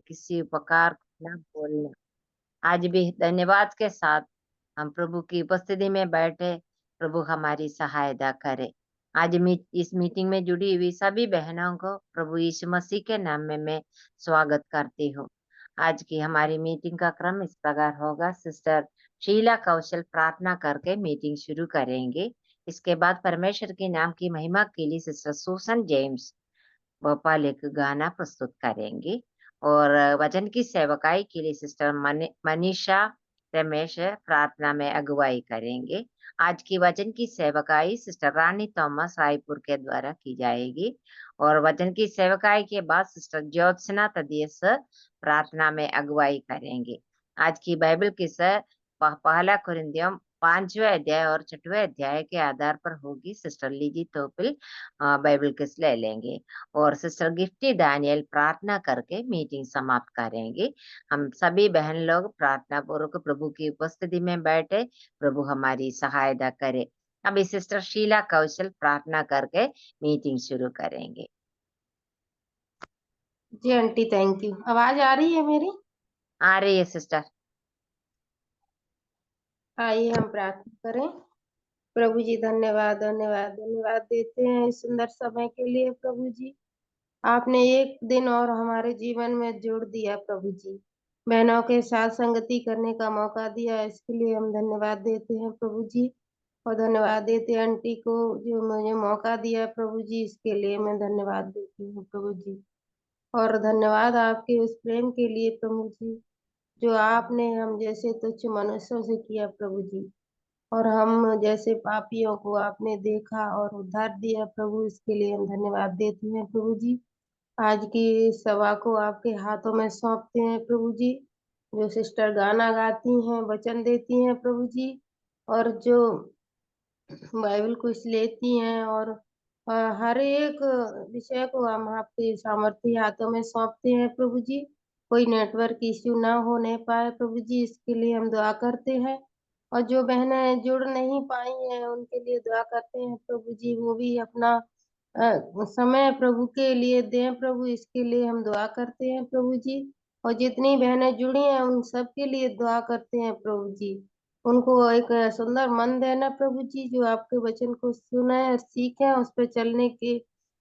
किसी उपकार को न भूलना। आज भी धन्यवाद के साथ हम प्रभु की उपस्थिति में बैठे, प्रभु हमारी सहायता करे। आज इस मीटिंग में जुड़ी हुई सभी बहनों को प्रभु यीशु मसीह के नाम में मैं स्वागत करती हूँ। आज की हमारी मीटिंग का क्रम इस प्रकार होगा। सिस्टर शीला कौशल प्रार्थना करके मीटिंग शुरू करेंगे। इसके बाद परमेश्वर के नाम की महिमा के लिए सिस्टर सुसन जेम्स भोपाल एक गाना प्रस्तुत करेंगी और वचन की सेवकाई के लिए सिस्टर मनीषा रमेश प्रार्थना में अगुवाई करेंगे। आज की वचन की सेवकाई सिस्टर रानी थॉमस रायपुर के द्वारा की जाएगी और वचन की सेवकाई के बाद सिस्टर ज्योत्सना तदियस प्रार्थना में अगुवाई करेंगे। आज की बाइबल की पहला कुरिन्थियों 5वें अध्याय और 6वें अध्याय के आधार पर होगी। सिस्टर लीजी तोपिल बाइबल किस ले लेंगे और सिस्टर गिफ्टी दानियल प्रार्थना करके मीटिंग समाप्त करेंगे। हम सभी बहन लोग प्रार्थना पूर्वक प्रभु की उपस्थिति में बैठे, प्रभु हमारी सहायता करे। अभी सिस्टर शीला कौशल प्रार्थना करके मीटिंग शुरू करेंगे। जी आंटी, थैंक यू। आवाज आ रही है मेरी? आ रही है सिस्टर। आइए हम प्रार्थना करें। प्रभु जी, धन्यवाद धन्यवाद धन्यवाद देते हैं इस सुंदर समय के लिए। प्रभु जी, आपने एक दिन और हमारे जीवन में जोड़ दिया। प्रभु जी, बहनों के साथ संगति करने का मौका दिया, इसके लिए हम धन्यवाद देते हैं प्रभु जी। और धन्यवाद देते हैं आंटी को जो मुझे मौका दिया प्रभु जी, इसके लिए मैं धन्यवाद देती हूँ प्रभु जी। और धन्यवाद आपके उस प्रेम के लिए प्रभु जी, जो आपने हम जैसे तुच्छ मनुष्यों से किया प्रभु जी। और हम जैसे पापियों को आपने देखा और उद्धार दिया प्रभु, इसके लिए हम धन्यवाद देते हैं प्रभु जी। आज की सभा को आपके हाथों में सौंपते हैं प्रभु जी। जो सिस्टर गाना गाती हैं, वचन देती हैं प्रभु जी, और जो बाइबल कुछ लेती हैं, और हर एक विषय को हम आपके सामर्थ्य हाथों में सौंपते हैं प्रभु जी। कोई नेटवर्क इश्यू ना होने पाए प्रभु जी, इसके लिए हम दुआ करते हैं। और जो बहनें जुड़ नहीं पाई हैं उनके लिए दुआ करते हैं प्रभु जी, वो भी अपना समय प्रभु के लिए दें प्रभु, इसके लिए हम दुआ करते हैं प्रभु जी। और जितनी बहनें जुड़ी हैं उन सब के लिए दुआ करते हैं प्रभु जी। उनको एक सुंदर मन देना प्रभु जी, जो आपके वचन को सुने और सीखें, उस पर चलने के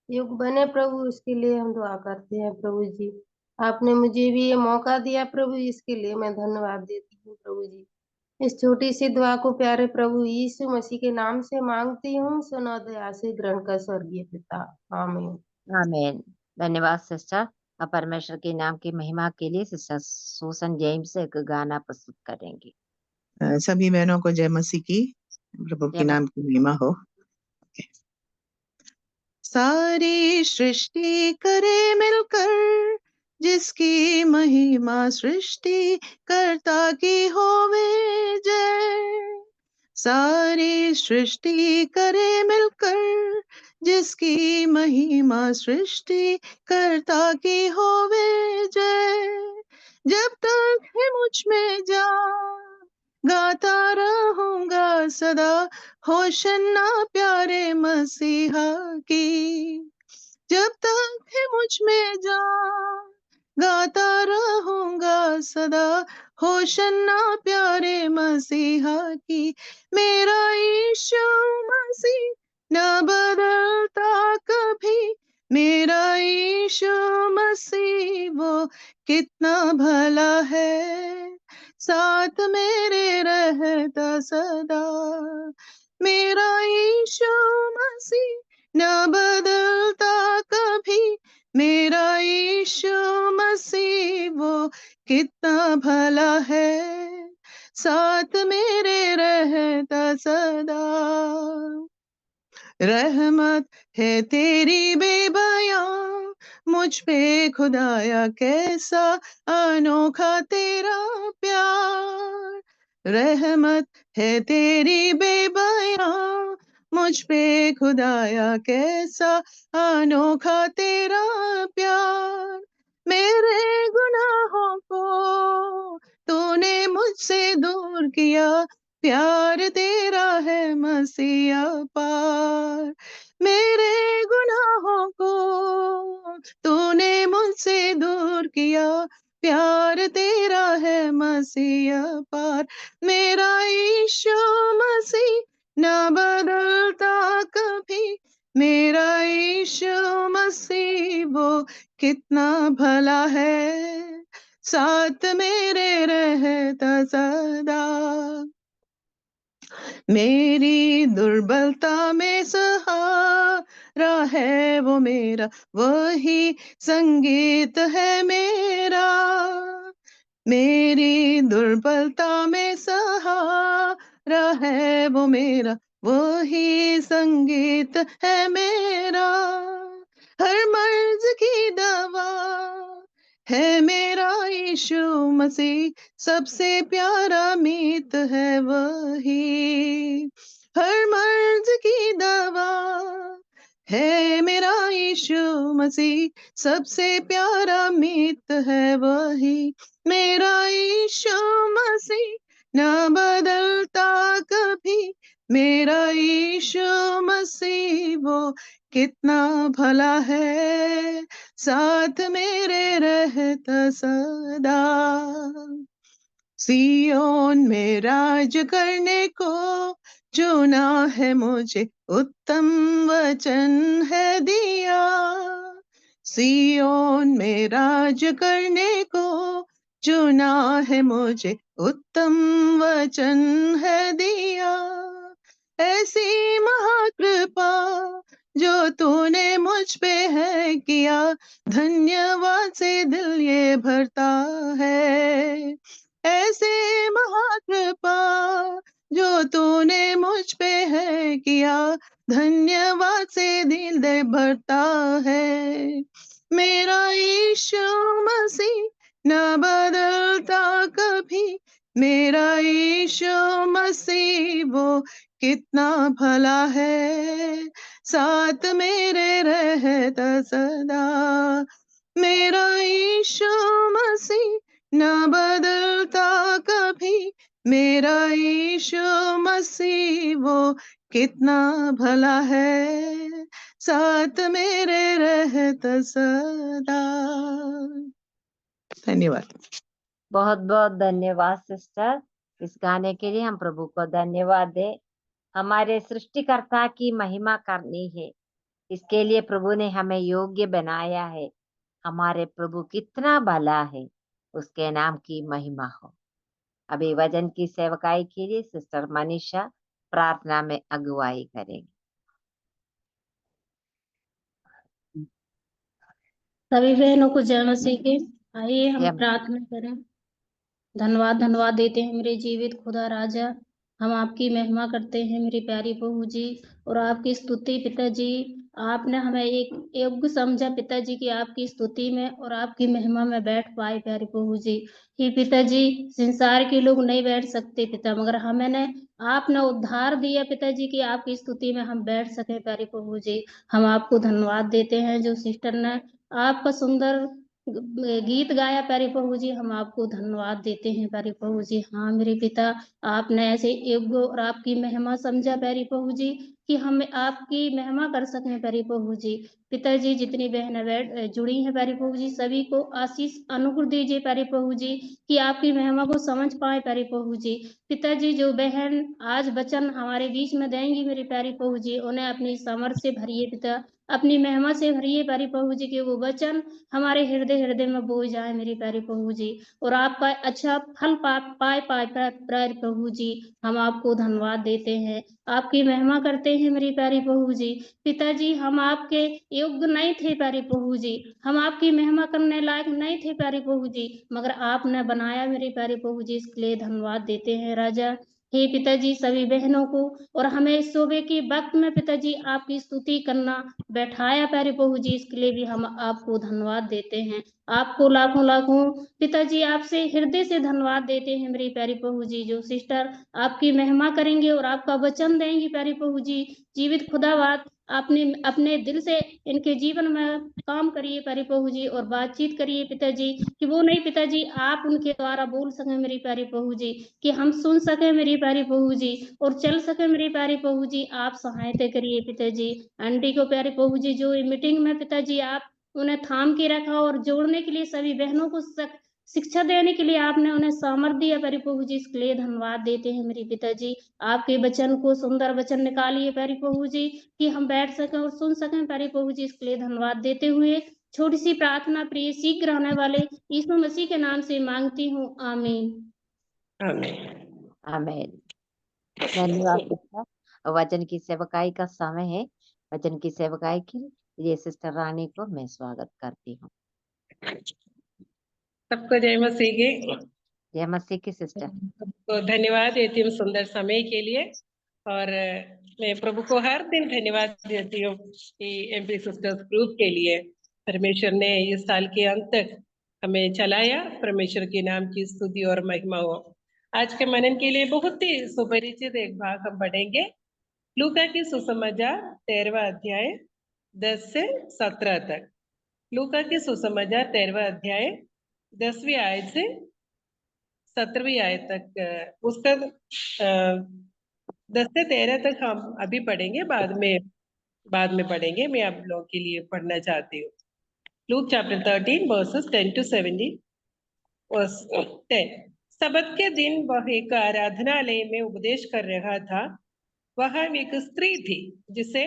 योग बने प्रभु, इसके लिए हम दुआ करते हैं प्रभु जी। आपने मुझे भी ये मौका दिया प्रभु, इसके लिए मैं धन्यवाद देती हूँ प्रभु जी। इस छोटी सी दुआ को प्यारे प्रभु यीशु मसीह के नाम से मांगती हूँ, सुनो दया से ग्रहण कर स्वर्गीय पिता, आमीन। आमीन। धन्यवाद सिस्टर। अब परमेश्वर के नाम की महिमा के लिए सिस्टर सुसन जेम्स एक गाना प्रस्तुत करेंगी। सभी बहनों को जय मसीह की, प्रभु के नाम की महिमा हो। सारी सृष्टि करे मिलकर, जिसकी महिमा सृष्टि कर्ता की होवे जय। सारी सृष्टि करे मिलकर, जिसकी महिमा सृष्टि कर्ता की होवे जय। जब तक है मुझ में जान, गाता रहूंगा सदा, होशन्ना प्यारे मसीहा की। जब तक है मुझ में जान, गाता रहूंगा सदा, होशन्ना प्यारे मसीहा की। मेरा यीशु मसीह न बदलता कभी, मेरा यीशु मसीह वो कितना भला है, साथ मेरे रहता सदा। मेरा यीशु मसीह न बदलता कभी, मेरा यीशु मसीह वो कितना भला है, साथ मेरे रहता सदा। रहमत है तेरी बेबयां मुझ पे खुदाया, कैसा अनोखा तेरा प्यार। रहमत है तेरी बेबयां मुझ पे खुदाया, कैसा अनोखा तेरा प्यार। मेरे गुनाहों को तूने मुझसे दूर किया, प्यार तेरा है मसीहा पार। मेरे गुनाहों को तूने मुझसे दूर किया, प्यार तेरा है मसीह पार, मेरा यीशु मसीह ना बदलता कभी, मेरा यीशु मसीह वो कितना भला है, साथ मेरे रहता सदा, मेरी दुर्बलता में सहारा है वो मेरा, वही संगीत है मेरा, मेरी दुर्बलता में सहारा है वो मेरा, वही संगीत है मेरा, हर मर्ज की दवा है मेरा यीशु मसीह, सबसे प्यारा मीत है वही, हर मर्ज की दवा है मेरा यीशु मसीह, सबसे प्यारा मीत है वही, मेरा यीशु मसीह ना बदलता कभी, मेरा यीशु मसीह वो कितना भला है, साथ मेरे रहता सदा, सियोन में राज करने को चुना है मुझे, उत्तम वचन है दिया, सियोन में राज करने को चुना है मुझे, उत्तम वचन है दिया, ऐसी महाकृपा जो तूने मुझ पे है किया, धन्यवाद से दिल ये भरता है, ऐसे महाकृपा जो तूने मुझ पे है किया, धन्यवाद से दिल दे भरता है, मेरा यीशु मसीह न बदलता कभी, मेरा यीशु मसीह वो कितना भला है, साथ मेरे रहता सदा, मेरा यीशु मसीह न बदलता कभी, मेरा यीशु मसीह वो कितना भला है, साथ मेरे रहता सदा। धन्यवाद। बहुत बहुत धन्यवाद सिस्टर, इस गाने के लिए हम प्रभु को धन्यवाद दे। हमारे सृष्टिकर्ता की महिमा करनी है, इसके लिए प्रभु ने हमें योग्य बनाया है। हमारे प्रभु कितना भला है, उसके नाम की महिमा हो। अभी वचन की सेवकाई के लिए सिस्टर मनीषा प्रार्थना में अगुवाई करेगी। सभी बहनों को जय मसीह के। आइए हम जय प्रार्थना करें। धन्यवाद देते हैं मेरे जीवित खुदा राजा, हम आपकी महिमा करते हैं मेरी प्यारी बहू जी, और आपकी स्तुति पिताजी, आपने हमें एक योग्य समझा पिताजी की आपकी स्तुति में और आपकी महिमा में बैठ पाए प्यारी बहू जी। ही पिताजी, संसार के लोग नहीं बैठ सकते पिता, मगर हमें आपने उद्धार दिया पिताजी की आपकी स्तुति में हम बैठ सके प्यारी बहू जी। हम आपको धन्यवाद देते हैं जो सिस्टर ने आपका सुंदर गीत गाया प्यारे प्रभु जी, हम आपको धन्यवाद देते हैं प्यारे प्रभु जी। हाँ मेरे पिता, आपने ऐसे योग्य और आपकी महिमा समझा प्यारे प्रभु जी कि हम आपकी महिमा कर सकें प्यारे प्रभु जी। पिताजी, जितनी बहनें जुड़ी हैं प्यारे प्रभु जी, सभी को आशीष अनुग्रह दीजिए प्यारे प्रभु जी कि आपकी महिमा को समझ पाए प्यारे प्रभु जी। पिताजी, जो बहन आज वचन हमारे बीच में देंगी मेरे प्यारे प्रभु जी, उन्हें अपनी सामर्थ्य से भरिए पिता, अपनी महिमा से भरिए प्यारे प्रभु जी के वो वचन हमारे हृदय में बोई जाए मेरी प्यारी प्रभु जी, और आपका अच्छा फल पाए प्यारे प्रभु जी। हम आपको धन्यवाद देते हैं, आपकी महिमा करते हैं मेरी प्यारी प्रभु जी। पिताजी, हम आपके योग्य नहीं थे प्यारे प्रभु जी, हम आपकी महिमा करने लायक नहीं थे प्यारे प्रभु जी, मगर आपने बनाया मेरे प्यारे प्रभु जी, इसके लिए धन्यवाद देते हैं राजा। हे पिताजी, सभी बहनों को और हमें सुबह के वक्त में पिताजी आपकी स्तुति करना बैठाया प्यारे प्रभु जी, इसके लिए भी हम आपको धन्यवाद देते हैं। आपको लाखों लाखों पिताजी आपसे हृदय से धन्यवाद देते हैं मेरी प्यारी प्रभु जी। जो सिस्टर आपकी महिमा करेंगे और आपका वचन देंगी प्यारी प्रभु जी, जीवित खुदाबाद आपने अपने दिल से इनके जीवन में काम करिए प्यारे प्रभु जी, और बातचीत करिए पिताजी, कि वो नहीं पिताजी आप उनके द्वारा बोल सके मेरी प्यारी प्रभु जी, कि हम सुन सके मेरी प्यारी प्रभु जी और चल सके मेरी प्यारी प्रभु जी। आप सहायता करिए पिताजी। आंटी को प्यारे प्रभु जी, जो मीटिंग में पिताजी आप उन्हें थाम के रखा और जोड़ने के लिए सभी बहनों को शिक्षा देने के लिए आपने उन्हें सामर्थ्य दिया प्यारे प्रभु जी, इसके लिए धन्यवाद देते हैं मेरे पिताजी। आपके वचन को सुंदर वचन निकालिए प्यारे प्रभु जी, कि हम बैठ सकें और सुन सकें प्यारे प्रभु जी, इसके लिए धन्यवाद देते हुए छोटी सी प्रार्थना प्रिय शीघ्र आने वाले यीशु मसीह के नाम से मांगती हूँ, आमीन। आमीन। आमीन। धन्यवाद बेटा। वचन की सेवकाई का समय है। वचन की सेवकाई के लिए सिस्टर रानी को मैं स्वागत करती हूँ। सबको जय मसीह की। जय मसीह की सिस्टर। सबको धन्यवाद देती हूँ सुंदर समय के लिए, और मैं प्रभु को हर दिन धन्यवाद देती हूँ कि एमपी सिस्टर्स ग्रुप के लिए परमेश्वर ने इस साल के अंत तक हमें चलाया। परमेश्वर के नाम की स्तुति और महिमा हो। आज के मनन के लिए बहुत ही सुपरिचित एक भाग हम पढ़ेंगे। लूका की सुसमाचार 13वां अध्याय 10 से 17 तक। लूका की सुसमाचार 13वां अध्याय 10वीं आयत से 17वीं आयत तक, उसका 10 से 13 तक हम अभी पढ़ेंगे, बाद में पढ़ेंगे। मैं आप लोगों के लिए पढ़ना चाहती हूँ। Luke chapter 13 verses 10 to 17 verse 10। सबत के दिन वह एक आराधनालय में उपदेश कर रहा था। वहां एक स्त्री थी जिसे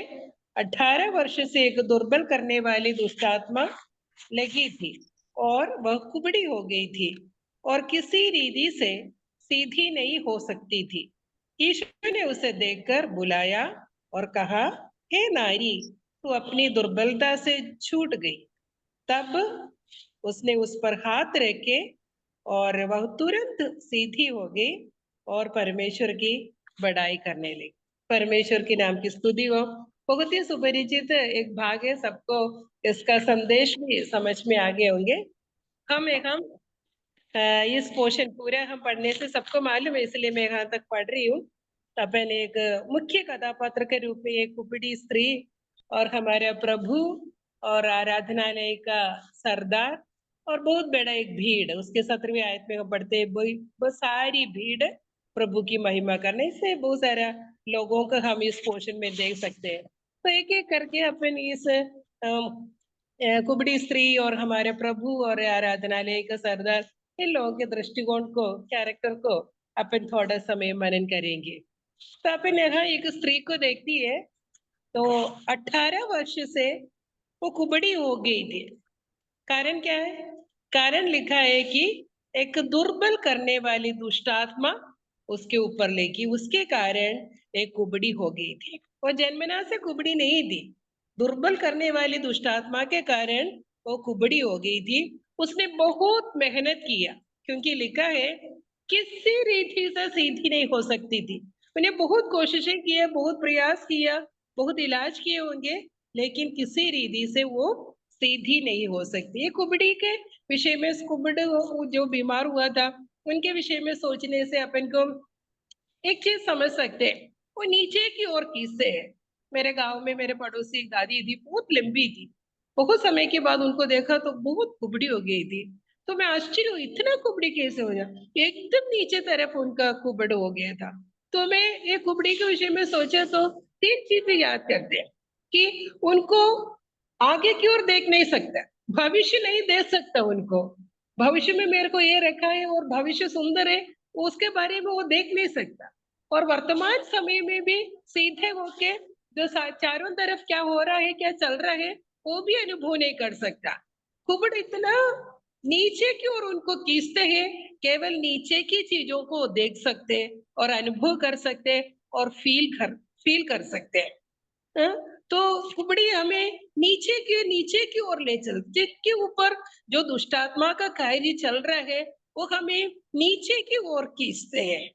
18 वर्ष से एक दुर्बल करने वाली दुष्टात्मा लगी थी, और वह कुबड़ी हो गई थी और किसी रीति से सीधी नहीं हो सकती थी। यीशु ने उसे देखकर बुलाया और कहा, हे नारी, तू अपनी दुर्बलता से छूट गई। तब उसने उस पर हाथ रखे और वह तुरंत सीधी हो गई और परमेश्वर की बड़ाई करने लगी। परमेश्वर के नाम की स्तुति हो। बहुत ही सुपरिचित एक भाग है, सबको इसका संदेश भी समझ में आ गए होंगे। हम इस पोर्शन पूरा हम पढ़ने से सबको मालूम है, इसलिए मैं यहाँ तक पढ़ रही हूँ। अपन एक मुख्य कथापात्र के रूप में एक कुबड़ी स्त्री और हमारा प्रभु और आराधनालय का सरदार और बहुत बड़ा एक भीड़, उसके 17वीं आयत में हम पढ़ते हैं, बहुत सारी भीड़ प्रभु की महिमा करने से बहुत सारा लोगों को हम इस पोर्शन में देख सकते हैं। तो एक एक करके अपन इस कुबड़ी स्त्री और हमारे प्रभु और आराधनालय का सरदार, इन लोगों के दृष्टिकोण को, कैरेक्टर को अपन थोड़ा समय मनन करेंगे। तो अपन यहाँ एक स्त्री को देखती है, तो 18 वर्ष से वो कुबड़ी हो गई थी। कारण क्या है? कारण लिखा है कि एक दुर्बल करने वाली दुष्टात्मा उसके ऊपर लेगी, उसके कारण एक कुबड़ी हो गई थी। वो जन्मना से कुबड़ी नहीं थी, दुर्बल करने वाली दुष्टात्मा के कारण वो कुबड़ी हो गई थी। उसने बहुत मेहनत किया, क्योंकि लिखा है किसी रीति से सीधी नहीं हो सकती थी। उन्हें बहुत कोशिशें किया, बहुत प्रयास किया, बहुत इलाज किए होंगे, लेकिन किसी रीति से वो सीधी नहीं हो सकती। ये कुबड़ी के विषय में, कुबड़ जो बीमार हुआ था उनके विषय में सोचने से अपन को एक चीज समझ सकते हैं, वो नीचे की ओर खींचते हैं। मेरे गांव में मेरे पड़ोसी एक दादी थी, बहुत लंबी थी। बहुत समय के बाद उनको देखा तो बहुत कुबड़ी हो गई थी। तो मैं आश्चर्य हुई, इतना कुबड़ी कैसे हो जाए? एकदम नीचे तरफ उनका कुबड़ हो गया था। तो मैं ये कुबड़ी के विषय में सोचा तो 3 चीजें याद करते हैं कि उनको आगे की ओर देख नहीं सकता, भविष्य नहीं देख सकता उनको। भविष्य में मेरे को ये रखा है और भविष्य सुंदर है, उसके बारे में वो देख नहीं सकता। और वर्तमान समय में भी सीधे होके जो चारों तरफ क्या हो रहा है, क्या चल रहा है, वो भी अनुभव नहीं कर सकता। कुबड़ इतना नीचे की ओर उनको खींचते हैं, केवल नीचे की चीजों को देख सकते और अनुभव कर सकते और फील कर सकते हैं। तो कुबड़ी हमें नीचे की ओर ले चल, जिसके ऊपर जो दुष्टात्मा का कार्य चल रहा है वो हमें नीचे की ओर खींचते हैं,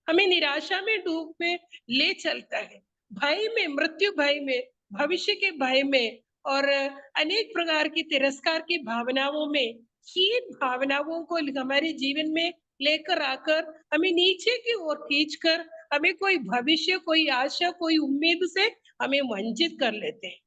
हमें निराशा में डूब में ले चलता है, भय में, मृत्यु भय में, भविष्य के भय में और अनेक प्रकार की तिरस्कार की भावनाओं में, हीन भावनाओं को हमारे जीवन में लेकर आकर हमें नीचे की ओर खींचकर हमें कोई भविष्य, कोई आशा, कोई उम्मीद से हमें वंचित कर लेते हैं।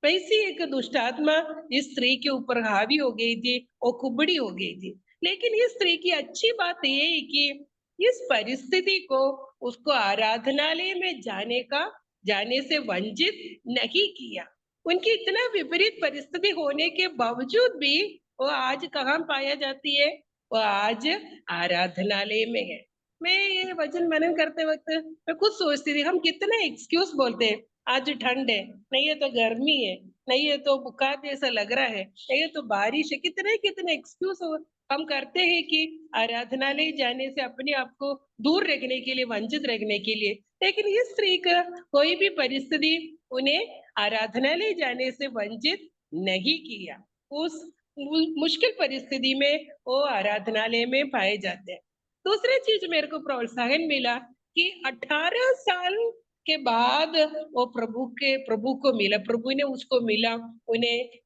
वैसी एक दुष्ट आत्मा इस स्त्री के ऊपर हावी हो गई थी और कुबड़ी हो गई थी। लेकिन इस स्त्री की अच्छी बात ये है कि इस परिस्थिति को उसको आराधनालय में जाने से वंचित नहीं किया। उनकी इतना विपरीत परिस्थिति होने के बावजूद भी वो आज कहाँ पाया जाती है? वो आज आराधनालय में है। मैं ये वचन मनन करते वक्त मैं खुद सोचती थी, हम कितने एक्सक्यूज बोलते हैं, आज ठंड है, नहीं है तो गर्मी है, नहीं है तो बुखार जैसा लग रहा है, नहीं है तो बारिश है, कितने कितने एक्सक्यूज हम करते हैं कि आराधनालय जाने से अपने आप को दूर रखने के लिए, वंचित रखने के लिए। लेकिन इस स्त्री का कोई भी परिस्थिति उन्हें आराधनालय जाने से वंचित नहीं किया। उस मुश्किल परिस्थिति में वो आराधनालय में पाए जाते हैं। दूसरी चीज मेरे को प्रोत्साहन मिला कि 18 साल के बाद वो प्रभु को मिला, प्रभु ने उसको मिला, उन्हें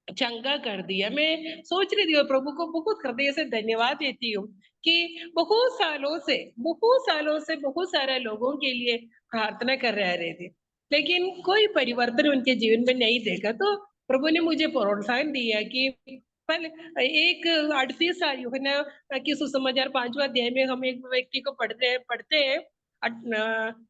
चंगा कर दिया। मैं सोच रही थी और प्रभु को बहुत हृदय से धन्यवाद देती हूँ कि बहुत सालों से बहुत सारे लोगों के लिए प्रार्थना कर रहे थे, लेकिन कोई परिवर्तन उनके जीवन में नहीं देखा। तो प्रभु ने मुझे प्रोत्साहन दिया कि पल एक 38 साल यूहन्ना की सुसमाचार 5वां अध्याय में हम एक व्यक्ति को पढ़ते हैं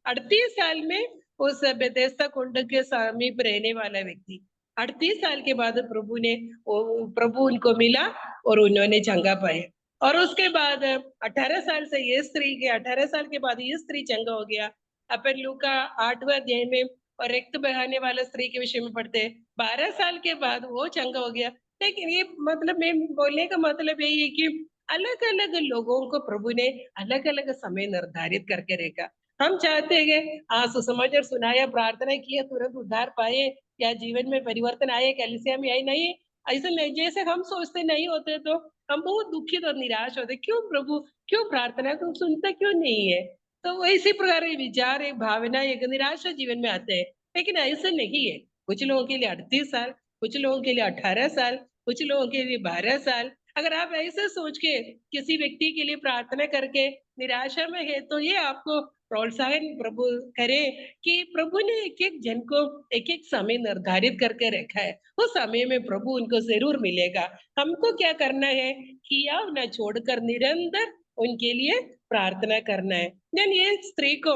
38 साल में उस बेथेस्दा कुंड के समीप रहने वाला व्यक्ति 38 साल के बाद प्रभु उनको मिला और उन्होंने चंगा पाया। और उसके बाद 18 साल से ये स्त्री के 18 साल के बाद ये स्त्री चंगा हो गया। अपन लूका 8वां अध्याय में और रक्त बहाने वाला स्त्री के विषय में पढ़ते हैं, 12 साल के बाद वो चंगा हो गया। लेकिन ये मतलब मैं बोलने का मतलब यही है कि अलग अलग लोगों को प्रभु ने अलग अलग समय निर्धारित करके रखा। हम चाहते हैं हाँ सुसमाचार सुनाया, प्रार्थना किया, तुरंत उद्धार पाए या जीवन में परिवर्तन आए, कलीसिया में आए, नहीं ऐसे नहीं। जैसे हम सोचते नहीं होते तो हम बहुत दुखित और निराश होते, क्यों प्रभु, क्यों प्रार्थना को सुनता क्यों नहीं है। तो इसी प्रकार के विचार, एक भावना, एक निराशा जीवन में आते हैं। लेकिन ऐसा नहीं है। कुछ लोगों के लिए 38 साल, कुछ लोगों के लिए 18 साल, कुछ लोगों के लिए 12 साल। अगर आप ऐसे सोच के किसी व्यक्ति के लिए प्रार्थना करके निराशा में है तो ये आपको प्रोत्साहन प्रभु करे कि प्रभु ने एक एक जन को एक एक समय निर्धारित करके रखा है, उस समय में प्रभु उनको जरूर मिलेगा। हमको क्या करना है, किया न छोड़कर निरंतर उनके लिए प्रार्थना करना है। जन ये स्त्री को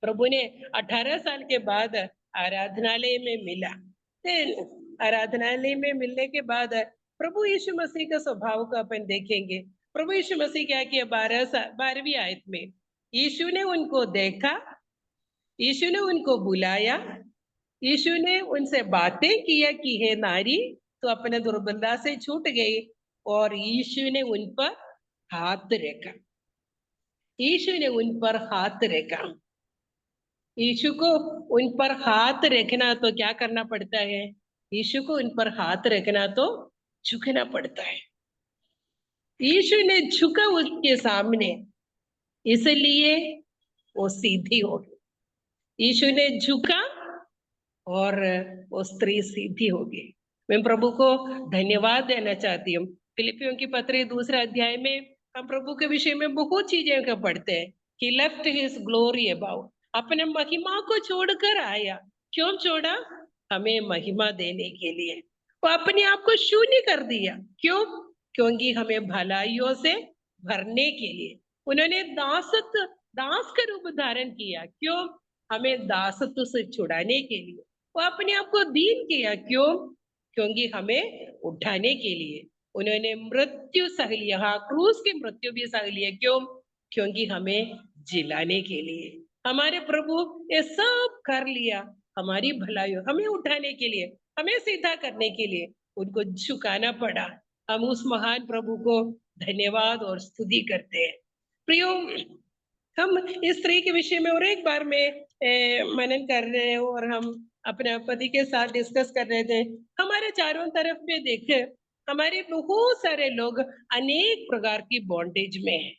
प्रभु ने 18 साल के बाद आराधनालय में मिला। आराधनालय में मिलने के बाद प्रभु यीशु मसीह का स्वभाव को अपन देखेंगे। प्रभु यीशु मसीह क्या किया, 12वीं आयत में यीशु ने उनको देखा, यीशु ने उनको बुलाया, यीशु ने उनसे बातें किया कि हे नारी तो अपने दुर्बलता से छूट गई, और यीशु ने उन पर हाथ रखा। यीशु ने उन पर हाथ रखा। यीशु को उन पर हाथ रखना तो क्या करना पड़ता है, यीशु को उन पर हाथ रखना तो झुकना पड़ता है। यीशु ने झुका उसके सामने, इसलिए वो सीधी हो गई। यीशु ने झुका और वो स्त्री सीधी हो गई। मैं प्रभु को धन्यवाद देना चाहती हूँ। फिलिपियों की पत्री 2 अध्याय में हम प्रभु के विषय में बहुत चीजें का पढ़ते हैं कि लेफ्ट हिज ग्लोरी अबाउट, अपने महिमा को छोड़कर आया। क्यों छोड़ा, हमें महिमा देने के लिए। वो अपने आप को शून्य कर दिया। क्यों, क्योंकि हमें भलाइयों से भरने के लिए। उन्होंने दास का रूप धारण किया। क्यों, हमें दासत्व से छुड़ाने के लिए। वो अपने आप को दीन किया। क्यों, क्योंकि हमें उठाने के लिए। उन्होंने मृत्यु सह लिया, हाँ क्रूस की मृत्यु भी सह लिया। क्यों, क्योंकि हमें जिलाने के लिए। हमारे प्रभु ये सब कर लिया हमारी भलाई, हमें उठाने के लिए, हमें सीधा करने के लिए उनको झुकाना पड़ा। हम उस महान प्रभु को धन्यवाद और स्तुति करते हैं। प्रियो, हम इस स्त्री के विषय में और एक बार में मनन कर रहे हैं और हम अपने पति के साथ डिस्कस कर रहे थे। हमारे चारों तरफ में देखे, हमारे बहुत सारे लोग अनेक प्रकार की बॉन्डेज में है,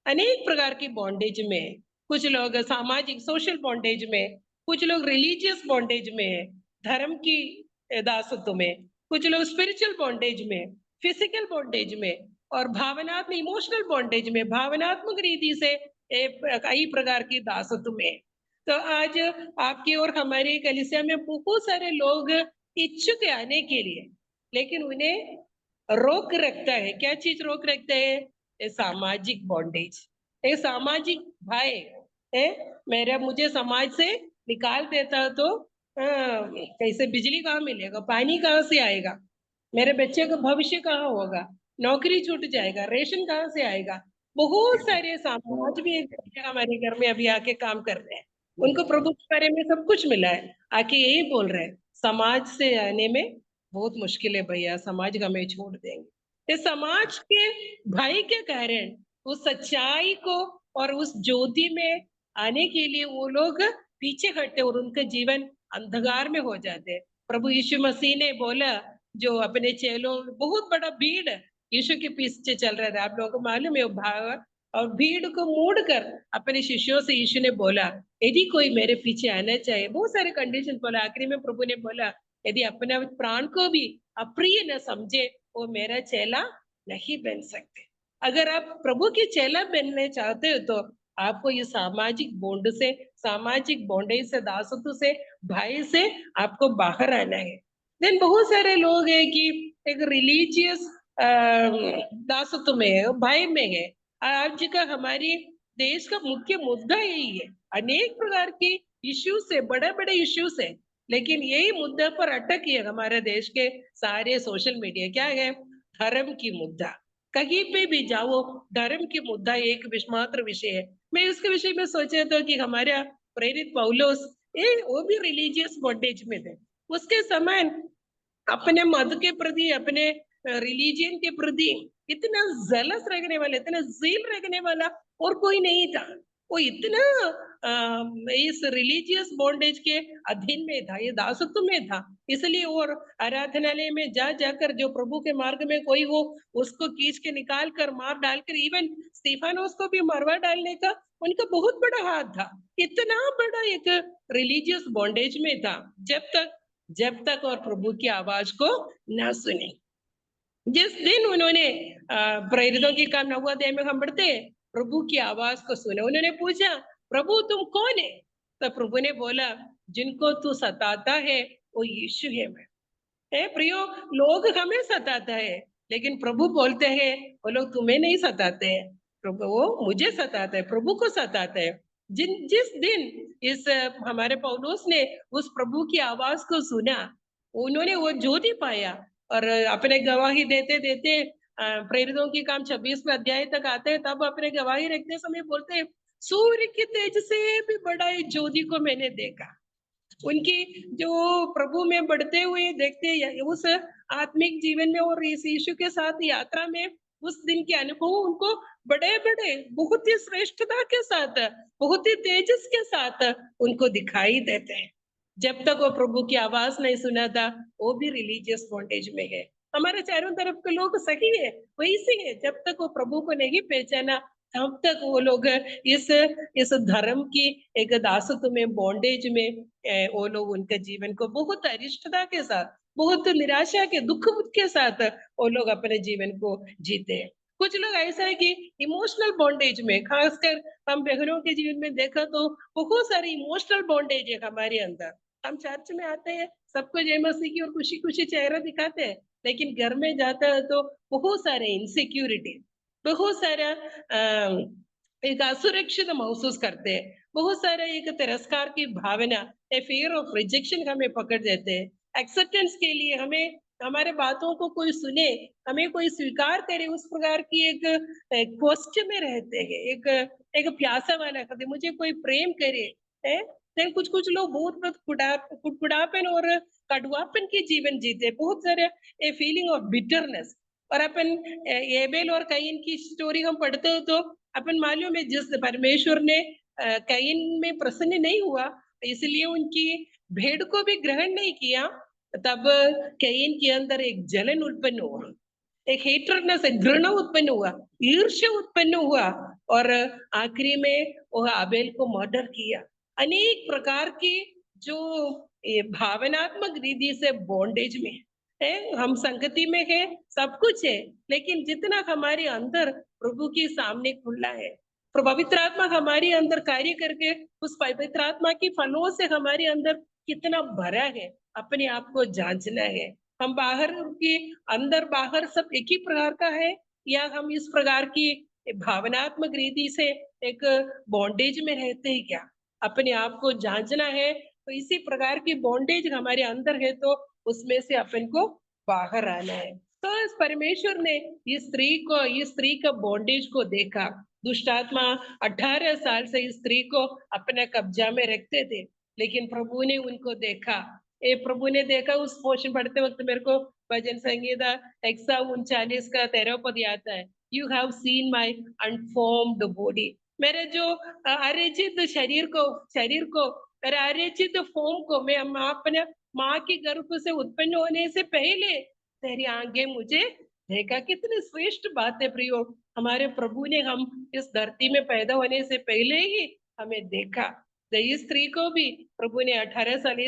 अनेक प्रकार की बॉन्डेज में है। कुछ लोग सामाजिक सोशल बॉन्डेज में, कुछ लोग रिलीजियस बॉन्डेज में है, धर्म की दासत्व में, कुछ लोग स्पिरिचुअल बॉन्डेज में, फिजिकल बॉन्डेज में, और भावनात्मक इमोशनल बॉन्डेज में, भावनात्मक रीति से कई प्रकार की दासत्व में। तो आज आपकी और हमारी कलीसिया में बहुत सारे लोग इच्छुक है आने के लिए, लेकिन उन्हें रोक रखता है। क्या चीज रोक रखता है, सामाजिक बॉन्डेज। एक सामाजिक भय है, मुझे समाज से निकाल देता तो कैसे बिजली कहाँ मिलेगा, पानी कहाँ से आएगा, मेरे बच्चे का भविष्य कहाँ होगा, नौकरी छूट जाएगा, रेशन कहाँ से आएगा। बहुत सारे समाज भी एक हमारे घर में अभी आके काम कर रहे हैं, उनको प्रभु के बारे में सब कुछ मिला है, आके यही बोल रहे हैं समाज से आने में बहुत मुश्किल है भैया, समाज का हमें छोड़ देंगे। इस समाज के भय के कारण उस सच्चाई को और उस ज्योति में आने के लिए वो लोग पीछे हटते और उनका जीवन अंधकार में हो जाते हैं। प्रभु यीशु मसीह ने बोला, जो अपने चेलों, बहुत बड़ा भीड़ यीशु के पीछे चल रहा था, आप लोगों को मालूम है वो भाग, और भीड़ को मोड़ कर अपने शिष्यों से यीशु ने बोला, यदि कोई मेरे पीछे आना चाहे, बहुत सारे कंडीशन बोला, आखिरी में प्रभु ने बोला, यदि अपने प्राण को भी अप्रिय न समझे वो मेरा चेला नहीं बन सकते। अगर आप प्रभु के चेला बनने चाहते हो तो आपको ये सामाजिक बॉन्ड से, सामाजिक बॉन्डेज से, दासत्व से, भय से आपको बाहर आना है। देन बहुत सारे लोग हैं कि एक रिलीजियस दासत्व में है, भय में है। आज का हमारी देश का मुख्य मुद्दा यही है, अनेक प्रकार के इश्यूज है, बड़े बड़े इश्यूज है, लेकिन यही मुद्दा पर अटक है हमारे देश के सारे सोशल मीडिया। क्या है? धर्म की मुद्दा। कहीं पे भी जाओ धर्म की मुद्दा एक मात्र विषय है। मैं इसके विषय में सोचा था कि हमारा प्रेरित पौलुस, वो भी रिलीजियस बॉन्डेज में थे। उसके समय अपने मत के प्रति, अपने रिलीजन के प्रति इतना जेलस रखने वाला, इतना जील रखने वाला और कोई नहीं था। वो इतना इस रिलीजियस बॉन्डेज के अधीन में था, ये दासत्व में था। इसलिए और आराधनालय में जा जाकर जो प्रभु के मार्ग में कोई हो उसको खींच के निकाल कर मार डालकर, इवन स्टीफानोस को भी मरवा डालने का उनका बहुत बड़ा हाथ था। इतना बड़ा एक रिलीजियस बॉन्डेज में था, जब तक और प्रभु की आवाज को न सुने। जिस दिन उन्होंने प्रेरितों की काम 9 अध्याय में हम पढ़ते हैं, प्रभु की आवाज को सुना, उन्होंने पूछा, प्रभु तुम कौन है? तो प्रभु ने बोला, जिनको तू सताता है वो यीशु है। मैं प्रियो, लोग हमें सताता है, लेकिन प्रभु बोलते हैं वो लोग तुम्हें नहीं सताते हैं, प्रभु वो मुझे सताता है, प्रभु को सताता है। जिस दिन इस हमारे पौलुस ने उस प्रभु की आवाज को सुना, उन्होंने वो ज्योति पाया और अपने गवाही देते देते प्रेरितों की काम 26वें अध्याय तक आते हैं, तब अपने गवाही रखते समय बोलते हैं, सूर्य के तेज से भी बड़ा एक ज्योति को मैंने देखा। उनकी जो प्रभु में बढ़ते हुए देखते उस आत्मिक जीवन में और इस यीशु के साथ यात्रा में उस दिन के अनुभव उनको बड़े बड़े बहुत ही श्रेष्ठता के साथ, बहुत ही तेजस के साथ उनको दिखाई देते हैं। जब तक वो प्रभु की आवाज नहीं सुना था, वो भी रिलीजियस बॉन्डेज में है। हमारे चारों तरफ के लोग सही है, वैसे है, जब तक वो प्रभु को नहीं पहचाना तब तक वो लोग इस धर्म की एक दासत्व में, बॉन्डेज में वो लोग उनके जीवन को बहुत अरिष्टता के साथ, बहुत निराशा के दुख के साथ वो लोग अपने जीवन को जीते हैं। कुछ लोग ऐसा है कि इमोशनल बॉन्डेज में, खासकर हम बहनों के जीवन में देखा तो बहुत सारी इमोशनल बॉन्डेज है हमारे अंदर। हम चर्च में आते हैं, सबको जय मसीह की और खुशी खुशी चेहरा दिखाते हैं, लेकिन घर में जाता है तो बहुत सारे इनसिक्योरिटी, बहुत सारा एक असुरक्षित महसूस करते हैं, बहुत सारा एक तिरस्कार की भावना, फियर ऑफ रिजेक्शन हमें पकड़ देते हैं। एक्सेप्टेंस के लिए हमें, हमारे बातों को कोई सुने, हमें कोई स्वीकार करे, उस प्रकार की एक क्वेश्चन में रहते हैं, एक प्यासा वाला करते, मुझे कोई प्रेम करे है। कुछ कुछ लोग बहुत कुड़कुड़ापन और कड़वापन की जीवन जीते, बहुत सारे ए फीलिंग ऑफ बिटरनेस। और अपन एबेल और कैन की स्टोरी हम पढ़ते हो तो अपन मालूम है, जिस परमेश्वर ने कैन में प्रसन्न नहीं हुआ, इसलिए उनकी भेड़ को भी ग्रहण नहीं किया, तब कैन के अंदर एक जलन उत्पन्न हुआ, एक हेटरनेस, एक घृणा उत्पन्न हुआ, ईर्ष्या उत्पन्न हुआ और आखिरी में वह आबेल को मर्डर किया। अनेक प्रकार की जो भावनात्मक रीति से बॉन्डेज में है, हम संगति में है, सब कुछ है, लेकिन जितना हमारे अंदर प्रभु के सामने खुला है, पवित्र आत्मा हमारे अंदर कार्य करके उस पवित्र आत्मा की फलों से हमारे अंदर कितना भरा है, अपने आप को जांचना है। हम बाहर के अंदर बाहर सब एक ही प्रकार का है, या हम इस प्रकार की भावनात्मक रीति से एक बॉन्डेज में रहते हैं क्या? अपने आप को जांचना है। तो इसी प्रकार की बॉन्डेज हमारे अंदर है तो उसमें से अपन को बाहर आना है। तो इस परमेश्वर ने इस स्त्री का बॉन्डेज को देखा। दुष्ट आत्मा 18 साल से इस स्त्री को अपने कब्जा में रखते थे, लेकिन प्रभु ने उनको देखा। प्रभु ने देखा। उस पोर्शन पढ़ते वक्त मेरे को भजन संगीता 139 का 13 पद आता है, you have seen my unformed body. मेरे जो अरचित शरीर को मेरे अरचित फॉर्म को मैं अपने माँ के गर्भ से उत्पन्न होने से पहले तेरी आंखें मुझे देखा। कितनी श्रेष्ठ बात है प्रियो, हमारे प्रभु ने हम इस धरती में पैदा होने से पहले ही हमें देखा। इस स्त्री को भी प्रभु ने 18 साल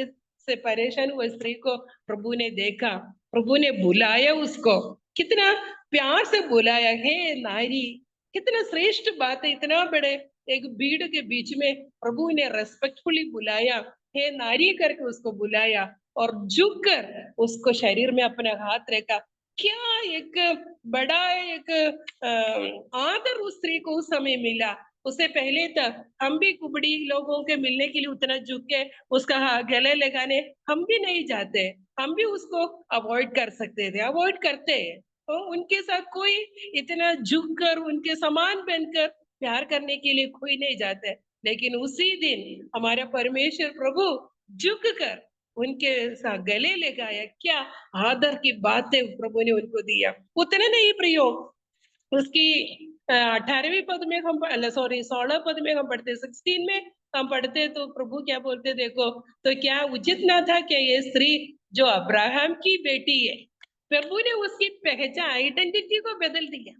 से परेशान हुए स्त्री को प्रभु ने देखा, प्रभु ने बुलाया उसको, कितना प्यार से बुलाया, हे नारी। कितना श्रेष्ठ बात है, इतना बड़े एक भीड़ के बीच में प्रभु ने रेस्पेक्टफुली बुलाया, हे नारी करके उसको बुलाया और झुककर उसको शरीर में अपना हाथ रखा। क्या एक बड़ा एक आदर उस स्त्री को उस समय मिला। उससे पहले तक हम भी कुबड़ी लोगों के मिलने के लिए उतना झुक के उसका गले लगाने हम भी नहीं जाते, हम भी उसको अवॉइड कर सकते थे, अवॉइड करते हैं। तो उनके साथ कोई इतना झुक कर उनके समान बनकर प्यार करने के लिए कोई नहीं जाता है। लेकिन उसी दिन हमारा परमेश्वर प्रभु झुक कर उनके साथ गले लगाया। क्या आदर की बातें प्रभु ने उनको दिया। उतने नहीं प्रियो, उसकी 18वें पद में हम 16 पद में हम पढ़ते, 16 में हम पढ़ते तो प्रभु क्या बोलते देखो, तो क्या उचित ना था कि ये स्त्री जो अब्राहम की बेटी है, प्रभु ने उसकी पहचान आइडेंटिटी को बदल दिया।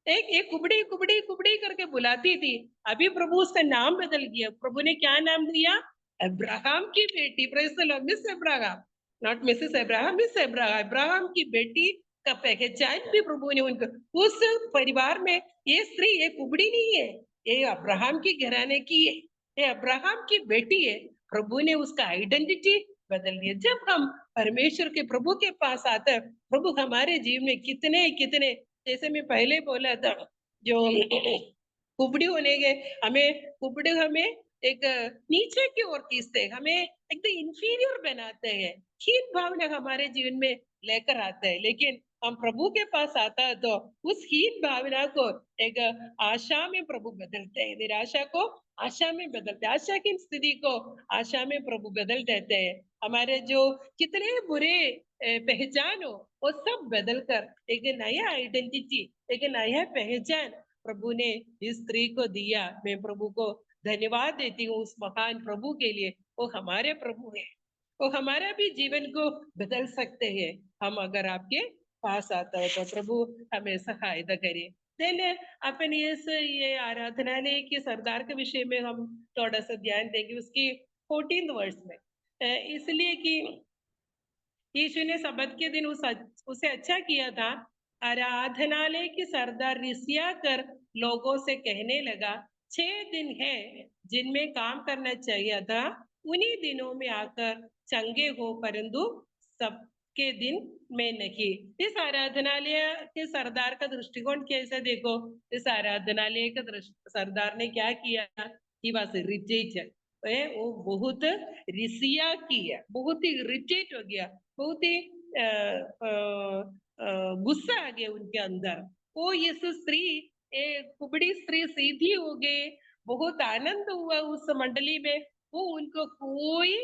एक कुबड़ी कुबड़ी कुबड़ी करके बुलाती थी, अभी प्रभु उसका नाम बदल गया। प्रभु ने क्या नाम दिया, अब्राहम की बेटी। Praise the Lord, miss Abraham, not Mrs Abraham, miss Abraham, Abraham की बेटी का पहचान भी प्रभु ने उनको। उस परिवार में ये स्त्री ये कुबड़ी नहीं है, ये अब्राहम की घराने की है, ये अब्राहम की बेटी है। प्रभु ने उसका आइडेंटिटी बदल दिया। जब हम परमेश्वर के प्रभु के पास आते हैं, प्रभु हमारे जीवन में कितने कितने, जैसे मैं पहले बोला था, जो कुबड़ी होने के हमें एक नीचे की ओर खींचते हैं, हमें एकदम इंफीरियर बनाते हैं, हीन भावना हमारे जीवन में लेकर आते हैं। लेकिन हम प्रभु के पास आता है तो उस हीन भावना को एक आशा में प्रभु बदलते हैं, निराशा को आशा में बदलते हैं, आशा की स्थिति को आशा में प्रभु बदल देते हैं। हमारे जो कितने बुरे पहचान हो वो सब बदलकर एक नया आइडेंटिटी, एक नया पहचान प्रभु ने इस स्त्री को दिया। मैं प्रभु को धन्यवाद देती हूँ उस महान प्रभु के लिए। वो हमारे प्रभु है, वो हमारा भी जीवन को बदल सकते हैं हम अगर आपके पास आता हो तो। प्रभु हमें सहायता करे। देन अपन ये आराधनालय के सरदार के विषय में हम थोड़ा सा ध्यान देंगे, उसकी 14th वर्ष में, इसलिए कि यीशु ने सबत के दिन उसे अच्छा किया था। आराधनालय की सरदार रिसिया कर लोगों से कहने लगा, 6 दिन है जिनमें काम करना चाहिए था, उन्हीं दिनों में आकर चंगे हो, परंतु सबके दिन में नहीं। इस आराधनालय के सरदार का दृष्टिकोण कैसे देखो, इस आराधनालय के सरदार ने क्या किया, ही वाज इरिटेटेड, वो बहुत रिसिया किया, बहुत ही इरिटेट हो गया, बहुत ही गुस्सा आ गया उनके अंदर। वो इस स्त्री, कुबड़ी स्त्री सीधी हो गई, बहुत आनंद हुआ उस मंडली में। वो उनको कोई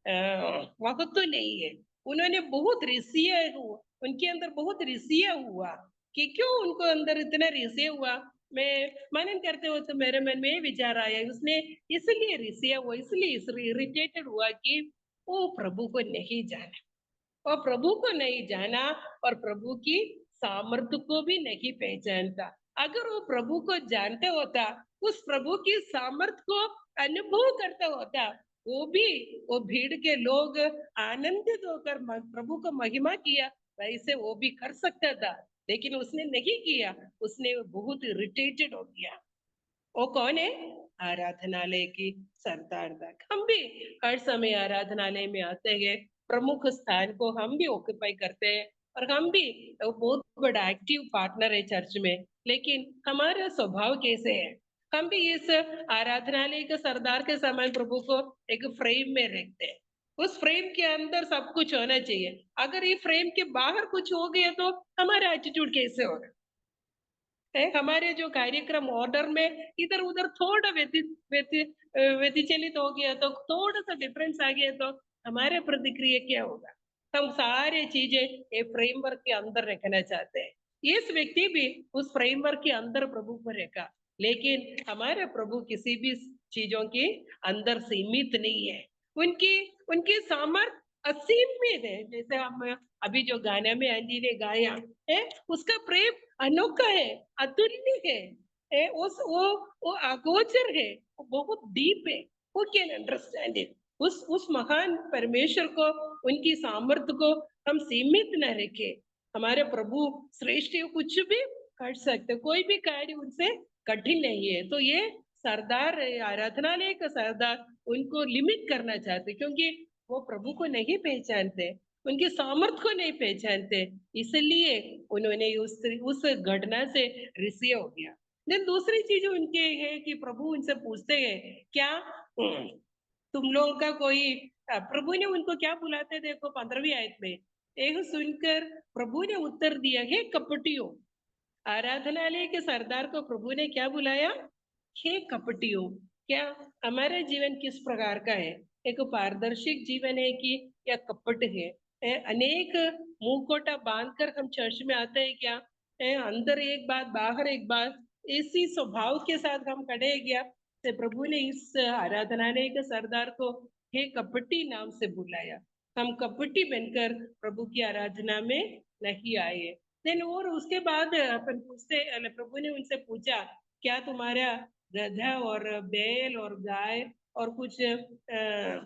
महत्व नहीं है, उन्होंने बहुत रिसिया हुआ, उनके अंदर बहुत रिसिया हुआ। कि क्यों उनको अंदर इतना रिसिया हुआ, मैं मनन करते हो तो मेरे मन में विचार आया, उसने इसलिए रिसिया हुआ, इसलिए इरिटेटेड हुआ कि वो प्रभु को नहीं जाना, और प्रभु को नहीं जाना और प्रभु की सामर्थ्य को भी नहीं पहचानता। अगर वो प्रभु को जानते होता, उस प्रभु की सामर्थ्य को अनुभव करता होता, वो भीड़ के लोग आनंदित होकर प्रभु को महिमा किया, वैसे वो भी कर सकता था, लेकिन उसने नहीं किया, उसने बहुत इरिटेटेड हो गया। वो कौन है, आराधनालय की सरदार तक। हम भी हर समय आराधनालय में आते हैं, प्रमुख स्थान को हम भी ऑक्यूपाई करते हैं, और हम भी बहुत बड़ा एक्टिव पार्टनर है चर्च में। लेकिन हमारा स्वभाव कैसे है, हम भी इस आराधनालय के सरदार के समान प्रभु को एक फ्रेम में रखते हैं, उस फ्रेम के अंदर सब कुछ होना चाहिए। अगर ये फ्रेम के बाहर कुछ हो गया तो हमारा एटीट्यूड कैसे होगा? हमारे जो कार्यक्रम ऑर्डर में इधर उधर थोड़ा व्यतिचलित हो गया तो, थोड़ा सा डिफरेंस आ गया तो हमारे प्रतिक्रिया क्या होगा? हम सारे चीजें ये फ्रेमवर्क के अंदर रखना चाहते हैं। इस व्यक्ति भी उस फ्रेमवर्क के अंदर प्रभु को रखा, लेकिन हमारे प्रभु किसी भी चीजों के अंदर सीमित नहीं है। उनकी उनकी सामर्थ असीमित है। जैसे हम अभी जो गाने में आंटी ने गाया है, उसका प्रेम अनोखा है, अतुल्य है, वो अगोचर है, वो बहुत डीप है। Who can understand it? उस महान परमेश्वर को, उनकी सामर्थ्य को हम सीमित न रखें। हमारे प्रभु श्रेष्ठ, कुछ भी कर सकते, कोई भी कार्य उनसे कठिन नहीं है। तो ये सरदार, आराधनालय का सरदार उनको लिमिट करना चाहते, क्योंकि वो प्रभु को नहीं पहचानते, उनकी सामर्थ्य को नहीं पहचानते, इसलिए उन्होंने उस घटना से रिसीव हो गया। देन दूसरी चीज उनके है कि प्रभु उनसे पूछते हैं, क्या तुम लोगों का कोई, प्रभु ने उनको क्या बुलाते, देखो 15वीं आयत में, यह सुनकर प्रभु ने उत्तर दिया, हे कपटियों। आराधनालय के सरदार को प्रभु ने क्या बुलाया? हे कपटियों। क्या हमारा जीवन किस प्रकार का है? एक पारदर्शिक जीवन है कि या कपट है? अनेक मुंहकोटा बांधकर हम चर्च में आते हैं क्या? अंदर एक बात बाहर एक बात, इसी स्वभाव के साथ हम खड़े हैं क्या? तो प्रभु ने इस आराधनालय के सरदार को हे कपटी नाम से बुलाया। हम कपटी बनकर प्रभु की आराधना में नहीं आए। देन और उसके बाद अपन पूछते, प्रभु ने उनसे पूछा, क्या तुम्हारा गधा और बैल और गाय और कुछ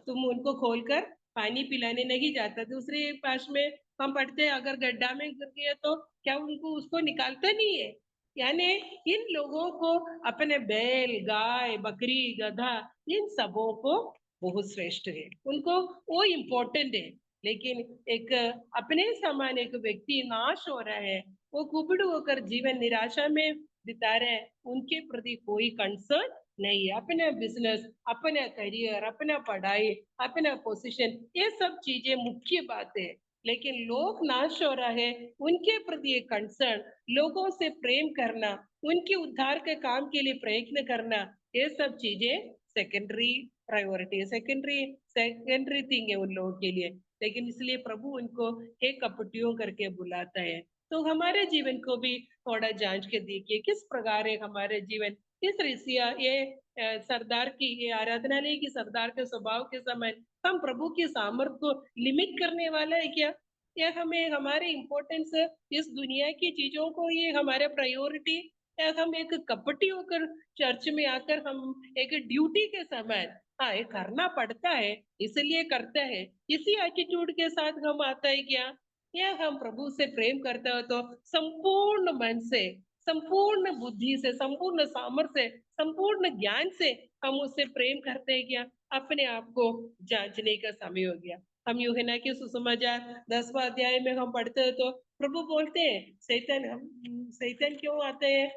तुम उनको खोलकर पानी पिलाने नहीं जाता? दूसरे पास में हम पढ़ते हैं, अगर गड्ढा में गिर गया तो क्या उनको उसको निकालता नहीं है? यानी इन लोगों को अपने बैल, गाय, बकरी, गधा, इन सबों को बहुत श्रेष्ठ है, उनको वो इम्पोर्टेंट है। लेकिन एक अपने समान एक व्यक्ति नाश हो रहा है, वो कुबड़ू होकर जीवन निराशा में बिता रहे हैं, उनके प्रति कोई कंसर्न नहीं है। अपना बिजनेस, अपना करियर, अपना पढ़ाई, अपना पोजीशन, ये सब चीजें मुख्य बात है। लेकिन लोग नाश हो रहा है, उनके प्रति एक कंसर्न, लोगों से प्रेम करना, उनके उद्धार के काम के लिए प्रयत्न करना, ये सब चीजें सेकेंडरी प्रायोरिटी है, सेकेंडरी थिंग है उन लोगों के लिए। लेकिन इसलिए प्रभु उनको हे कपटियों करके बुलाता है। तो हमारे जीवन को भी थोड़ा जांच के देखिए, किस प्रकार है हमारे जीवन, किस रीतिया ये सरदार की, ये आराधनालय की सरदार के स्वभाव के समय हम प्रभु की सामर्थ्य को लिमिट करने वाला है क्या? या हमें हमारे इम्पोर्टेंस इस दुनिया की चीजों को ये हमारे प्रायोरिटी, या हम एक कपटी होकर चर्च में आकर हम एक ड्यूटी के समय, हाँ ये करना पड़ता है इसलिए करता है, इसी एटीट्यूड के साथ हम आता है क्या? या हम प्रभु से प्रेम करते हो तो संपूर्ण मन से, संपूर्ण बुद्धि से, संपूर्ण सामर्थ्य से, संपूर्ण ज्ञान से हम उससे प्रेम करते हैं क्या? अपने आप को जांचने का समय हो गया। हम यूहन्ना के सुसमाचार 10वां अध्याय में हम पढ़ते हैं तो प्रभु बोलते हैं, शैतान क्यों आते हैं?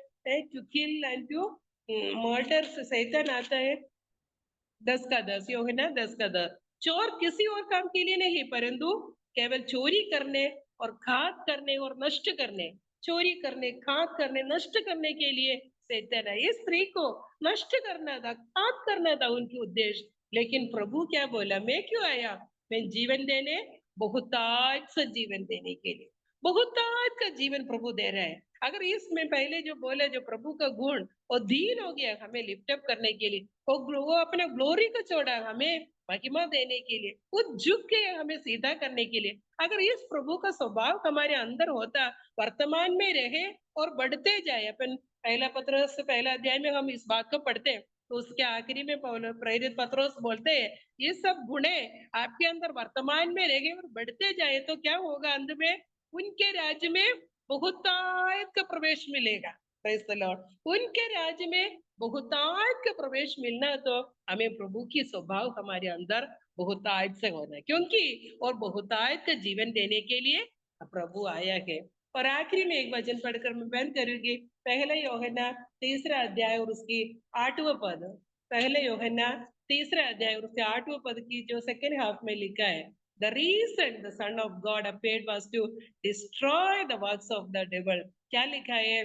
To kill and to murder. शैतान आता है 10 यूहन्ना 10 चोर किसी और काम के लिए नहीं, परंतु केवल चोरी करने और घात करने और नष्ट करने, चोरी करने, घात करने, नष्ट करने के लिए शैतान है। इस स्त्री को नष्ट करना था, घात करना था उनकी उद्देश्य। लेकिन प्रभु क्या बोला? मैं क्यों आया? मैं जीवन देने, बहुतायत से जीवन देने के लिए। बहुतायत का जीवन प्रभु दे रहा है। अगर इसमें पहले जो बोले, जो प्रभु का गुण, वो दीन हो गया हमें लिफ्ट अप करने के लिए, वो अपने ग्लोरी को छोड़ा हमें महिमा देने के लिए, वो झुक के हमें सीधा करने के लिए। अगर इस प्रभु का स्वभाव हमारे अंदर होता, वर्तमान में रहे और बढ़ते जाए। अपन पहला पत्रोस पहला अध्याय में हम इस बात को पढ़ते हैं, तो उसके आखिरी में प्रेरित पत्रोस बोलते हैं, ये सब गुणे आपके अंदर वर्तमान में रहे और बढ़ते जाए तो क्या होगा? अंत में उनके राज्य में बहुतायत का प्रवेश मिलेगा। Praise the Lord. उनके राज्य में बहुतायत का प्रवेश मिलना तो हमें प्रभु की स्वभाव हमारे अंदर बहुतायत से होना है, क्योंकि और बहुतायत का जीवन देने के लिए प्रभु आया है। और आखिरी में एक वचन पढ़कर मैं बंद करूंगी, पहला यूहन्ना 3 अध्याय और उसकी 8वां पद। पहले यूहन्ना 3 अध्याय और उसके 8वें पद की जो सेकेंड हाफ में लिखा है, the reason the son of God appeared was to destroy the works of the devil. क्या लिखा है?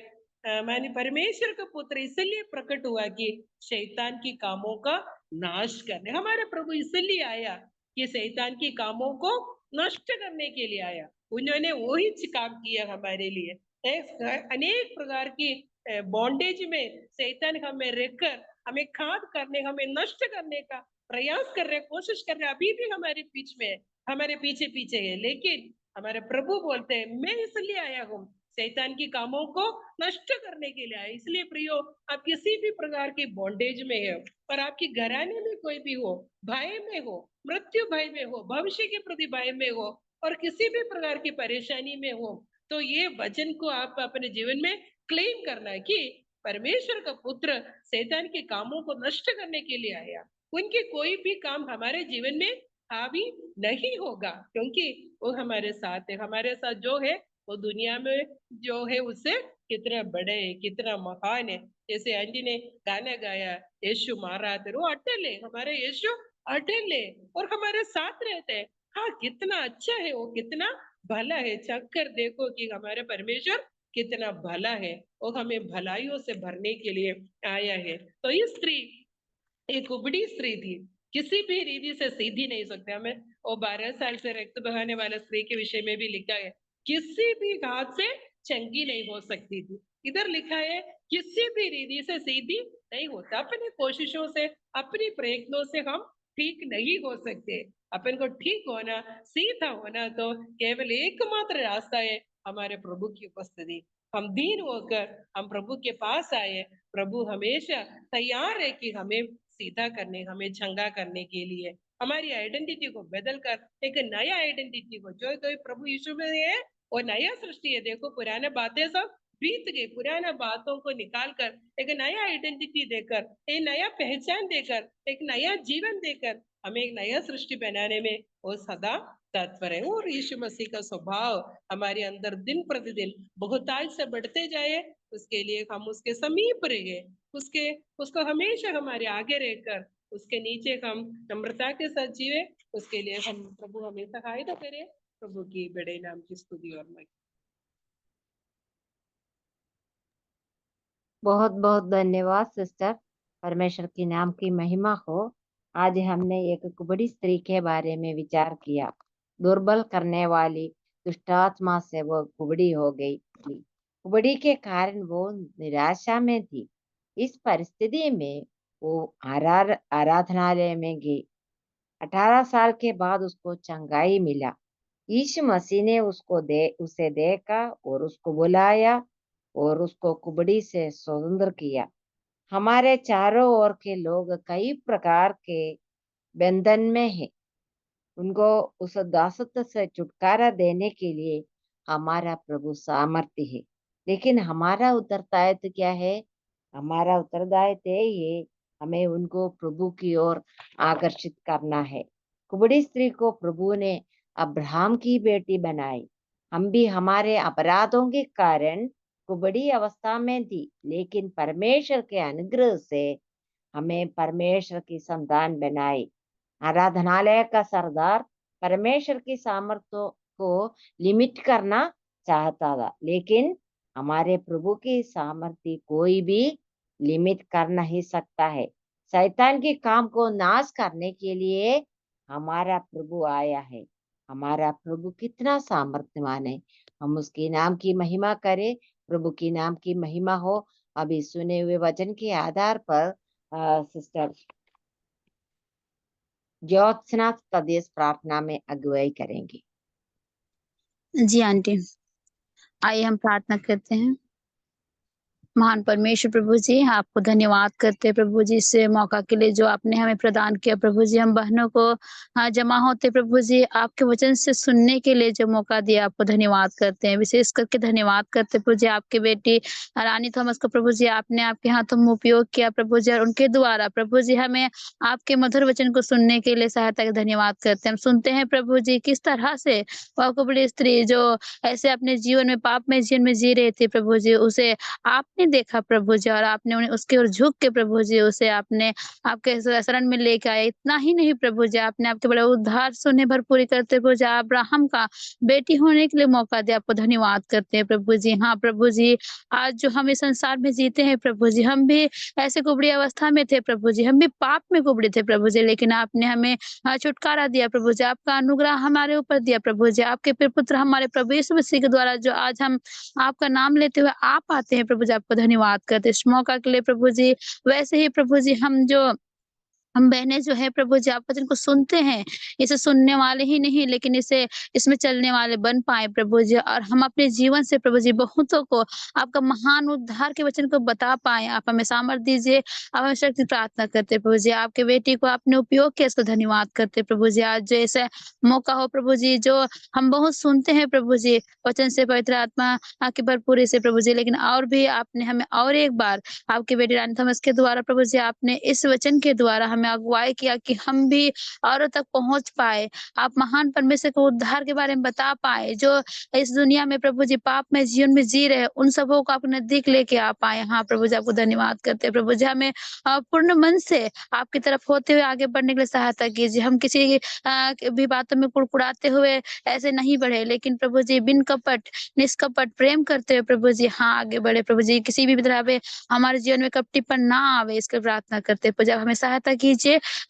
माने परमेश्वर का पुत्र इसलिए प्रकट हुआ कि शैतान की कामों का नाश करने। हमारे प्रभु इसलिए आया कि शैतान की कामों को नष्ट करने के लिए आया। उन्होंने वही काम किया हमारे लिए। अनेक प्रकार की बॉन्डेज में शैतान हमें रहकर हमें खाद करने, हमें नष्ट करने का प्रयास कर रहे, कोशिश कर रहे, अभी भी हमारे बीच में है, हमारे पीछे पीछे है। लेकिन हमारे प्रभु बोलते हैं, मैं इसलिए आया हूँ शैतान की कामों को नष्ट करने के लिए आया। इसलिए प्रियो, आप किसी भी प्रकार की बॉन्डेज में है और आपकी घराने में कोई भी हो, भय में हो, मृत्यु भय में हो, भविष्य के प्रति भय में हो और किसी भी प्रकार की परेशानी में हो, तो ये वचन को आप अपने जीवन में क्लेम करना है कि परमेश्वर का पुत्र शैतान के कामों को नष्ट करने के लिए आया। उनके कोई भी काम हमारे जीवन में हावी नहीं होगा, क्योंकि वो हमारे साथ है। हमारे साथ जो है वो दुनिया में जो है उससे कितना बड़े है, कितना महान है। जैसे आंटी ने गाना गाया, यीशु महाराज, वो अटल है, हमारे यीशु अटल है और हमारे साथ रहते हैं। हाँ, कितना अच्छा है वो, कितना भला है। चक्कर देखो कि हमारे परमेश्वर कितना भला है और हमें भलाइयों से भरने के लिए आया है। तो ये स्त्री एक कुबड़ी स्त्री थी, किसी भी रीति से सीधी नहीं सकते। हमें वो 12 साल से रक्त बहाने वाला स्त्री के विषय में भी लिखा है, किसी भी हाथ से चंगी नहीं हो सकती थी। इधर लिखा है किसी भी रीति से सीधी नहीं होता। अपनी कोशिशों से, अपनी प्रयत्नों से हम ठीक नहीं हो सकते। अपन को ठीक होना, सीधा होना तो केवल एकमात्र रास्ता है हमारे प्रभु की उपस्थिति। हम दीन होकर हम प्रभु के पास आए। प्रभु हमेशा तैयार है कि हमें सीधा करने, हमें चंगा करने के लिए, हमारी आइडेंटिटी को बदल कर एक नया आइडेंटिटी को, जो कोई प्रभु यीशु में है वो नया सृष्टि है। देखो, पुराने बातें सब बीत गई, पुराने बातों को निकाल कर एक नया आइडेंटिटी देकर, एक नया पहचान देकर, एक नया जीवन देकर हमें एक नया सृष्टि बनाने में वो सदा तत्पर है। और यीशु मसीह का स्वभाव हमारे अंदर दिन प्रतिदिन बहुतायत से बढ़ते जाए, उसके लिए हम उसके समीप रहे, उसको हमेशा हमारे आगे रहकर उसके नीचे हम नम्रता के साथ जीवे। उसके लिए हम प्रभु हमें सहायता करे। प्रभु की बड़े नाम की स्तुति और महिमा। बहुत बहुत धन्यवाद सिस्टर, परमेश्वर के नाम की महिमा हो। आज हमने एक कुबड़ी स्त्री के बारे में विचार किया। दुर्बल करने वाली दुष्ट आत्मा से वो कुबड़ी हो गई थी। कुबड़ी के कारण वो निराशा में थी। इस परिस्थिति में वो आराधनालय में गई। 18 साल के बाद उसको चंगाई मिला। यीशु मसीह ने उसे देखा और उसको बुलाया और उसको कुबड़ी से स्वतंत्र किया। हमारे चारों ओर के लोग कई प्रकार के बंधन में हैं। उनको उस दासत्व से छुटकारा देने के लिए हमारा प्रभु सामर्थ्य है। लेकिन हमारा उत्तरदायित्व क्या है? हमारा उत्तरदायित्व ये, हमें उनको प्रभु की ओर आकर्षित करना है। कुबड़ी स्त्री को प्रभु ने अब्राहम की बेटी बनाई। हम भी हमारे अपराधों के कारण कुबड़ी अवस्था में थी, लेकिन परमेश्वर के अनुग्रह से हमें परमेश्वर की संतान बनाई। आराधनालय का सरदार परमेश्वर की सामर्थ्य को लिमिट करना चाहता था, लेकिन हमारे प्रभु की सामर्थ्य कोई भी लिमिट कर नहीं सकता है। शैतान के काम को नाश करने के लिए हमारा प्रभु आया है। हमारा प्रभु कितना सामर्थ्यवान है। हम उसके नाम की महिमा करें। प्रभु की नाम की महिमा हो। अभी सुने हुए वचन के आधार पर सिस्टर ज्योत्सना प्रदेश प्रार्थना में अगुवाई करेंगे। जी आंटी, आइए हम प्रार्थना करते हैं। महान परमेश्वर प्रभु जी, आपको धन्यवाद करते हैं प्रभु जी इस मौका के लिए जो आपने हमें प्रदान किया। प्रभु जी, हम बहनों को जमा होते प्रभु जी आपके वचन से सुनने के लिए जो मौका दिया, आपको धन्यवाद करते हैं। विशेष करके धन्यवाद करते प्रभु जी आपके बेटी रानी थॉमस को प्रभु जी आपने आपके हाथों में उपयोग किया प्रभु जी, और उनके द्वारा प्रभु जी हमें आपके मधुर वचन को सुनने के लिए सहायता का धन्यवाद करते हैं। हम सुनते हैं प्रभु जी किस तरह से वह कुबड़ी स्त्री जो ऐसे अपने जीवन में पाप में जीवन में जी रही थी प्रभु जी, उसे आपने नहीं देखा प्रभु जी, और आपने उन्हें उसकी ओर झुक के प्रभु जी उसे आपने आपके शरण में लेके आए। इतना ही नहीं प्रभु जी, आपने आपके बड़े उद्धार से उन्हें भरपूरी करते प्रभु जी, अब्राहम का बेटी होने के लिए मौका दिया। आपको धन्यवाद करते हैं प्रभु जी। हाँ प्रभु जी, आज जो हम इस संसार में जीते हैं प्रभु जी, हम भी ऐसे कुबड़ी अवस्था में थे प्रभु जी, हम भी पाप में कुबड़ी थे प्रभु जी, लेकिन आपने हमें छुटकारा दिया प्रभु जी, आपका अनुग्रह हमारे ऊपर दिया प्रभु जी, आपके पुत्र हमारे प्रभु यीशु मसीह के द्वारा जो आज हम आपका नाम लेते हुए आप आते हैं प्रभु जी, आपको धन्यवाद करते हैं इस मौका के लिए प्रभु जी। वैसे ही प्रभु जी, हम बहनें जो है प्रभु जी, आपके वचन को सुनते हैं, इसे सुनने वाले ही नहीं लेकिन इसमें चलने वाले बन पाए प्रभु जी, और हम अपने जीवन से प्रभु जी बहुतों को आपका महान उद्धार के वचन को बता पाएँ। आप हमें सामर्थ दीजिए, आप हमें शक्ति प्रार्थना करते हैं प्रभु जी। आपके बेटी को आपने उपयोग किया, इसको धन्यवाद करते हैं प्रभु जी। आज जो ऐसा मौका हो प्रभु जी, जो हम बहुत सुनते हैं प्रभु जी वचन से, पवित्र आत्मा की भरपूरी से प्रभु जी, लेकिन और भी आपने हमें और एक बार आपके बेटी रानी थॉमस के द्वारा प्रभु जी, आपने इस वचन के द्वारा हमें अगुवाई किया कि हम भी औरों तक पहुँच पाए। आप महान परमेश्वर के उद्धार के बारे में बता पाए, जो इस दुनिया में प्रभु जी पाप में जीवन में जी रहे हैं, उन सबों को आप नजदीक लेके आ पाए। हाँ प्रभु जी, आपको धन्यवाद करते हैं प्रभु जी। हमें पूर्ण मन से आपकी तरफ होते हुए आगे बढ़ने के लिए सहायता कीजिए। हम किसी भी बातों में कुड़कुड़ाते हुए ऐसे नहीं बढ़े, लेकिन प्रभु जी बिन कपट निष्कपट प्रेम करते हुए प्रभु जी हाँ आगे बढ़े प्रभु जी। किसी भी तरह पे हमारे जीवन में कपटीपन ना आवे, इसकी प्रार्थना करते हैं। जब हमें सहायता कीजिए,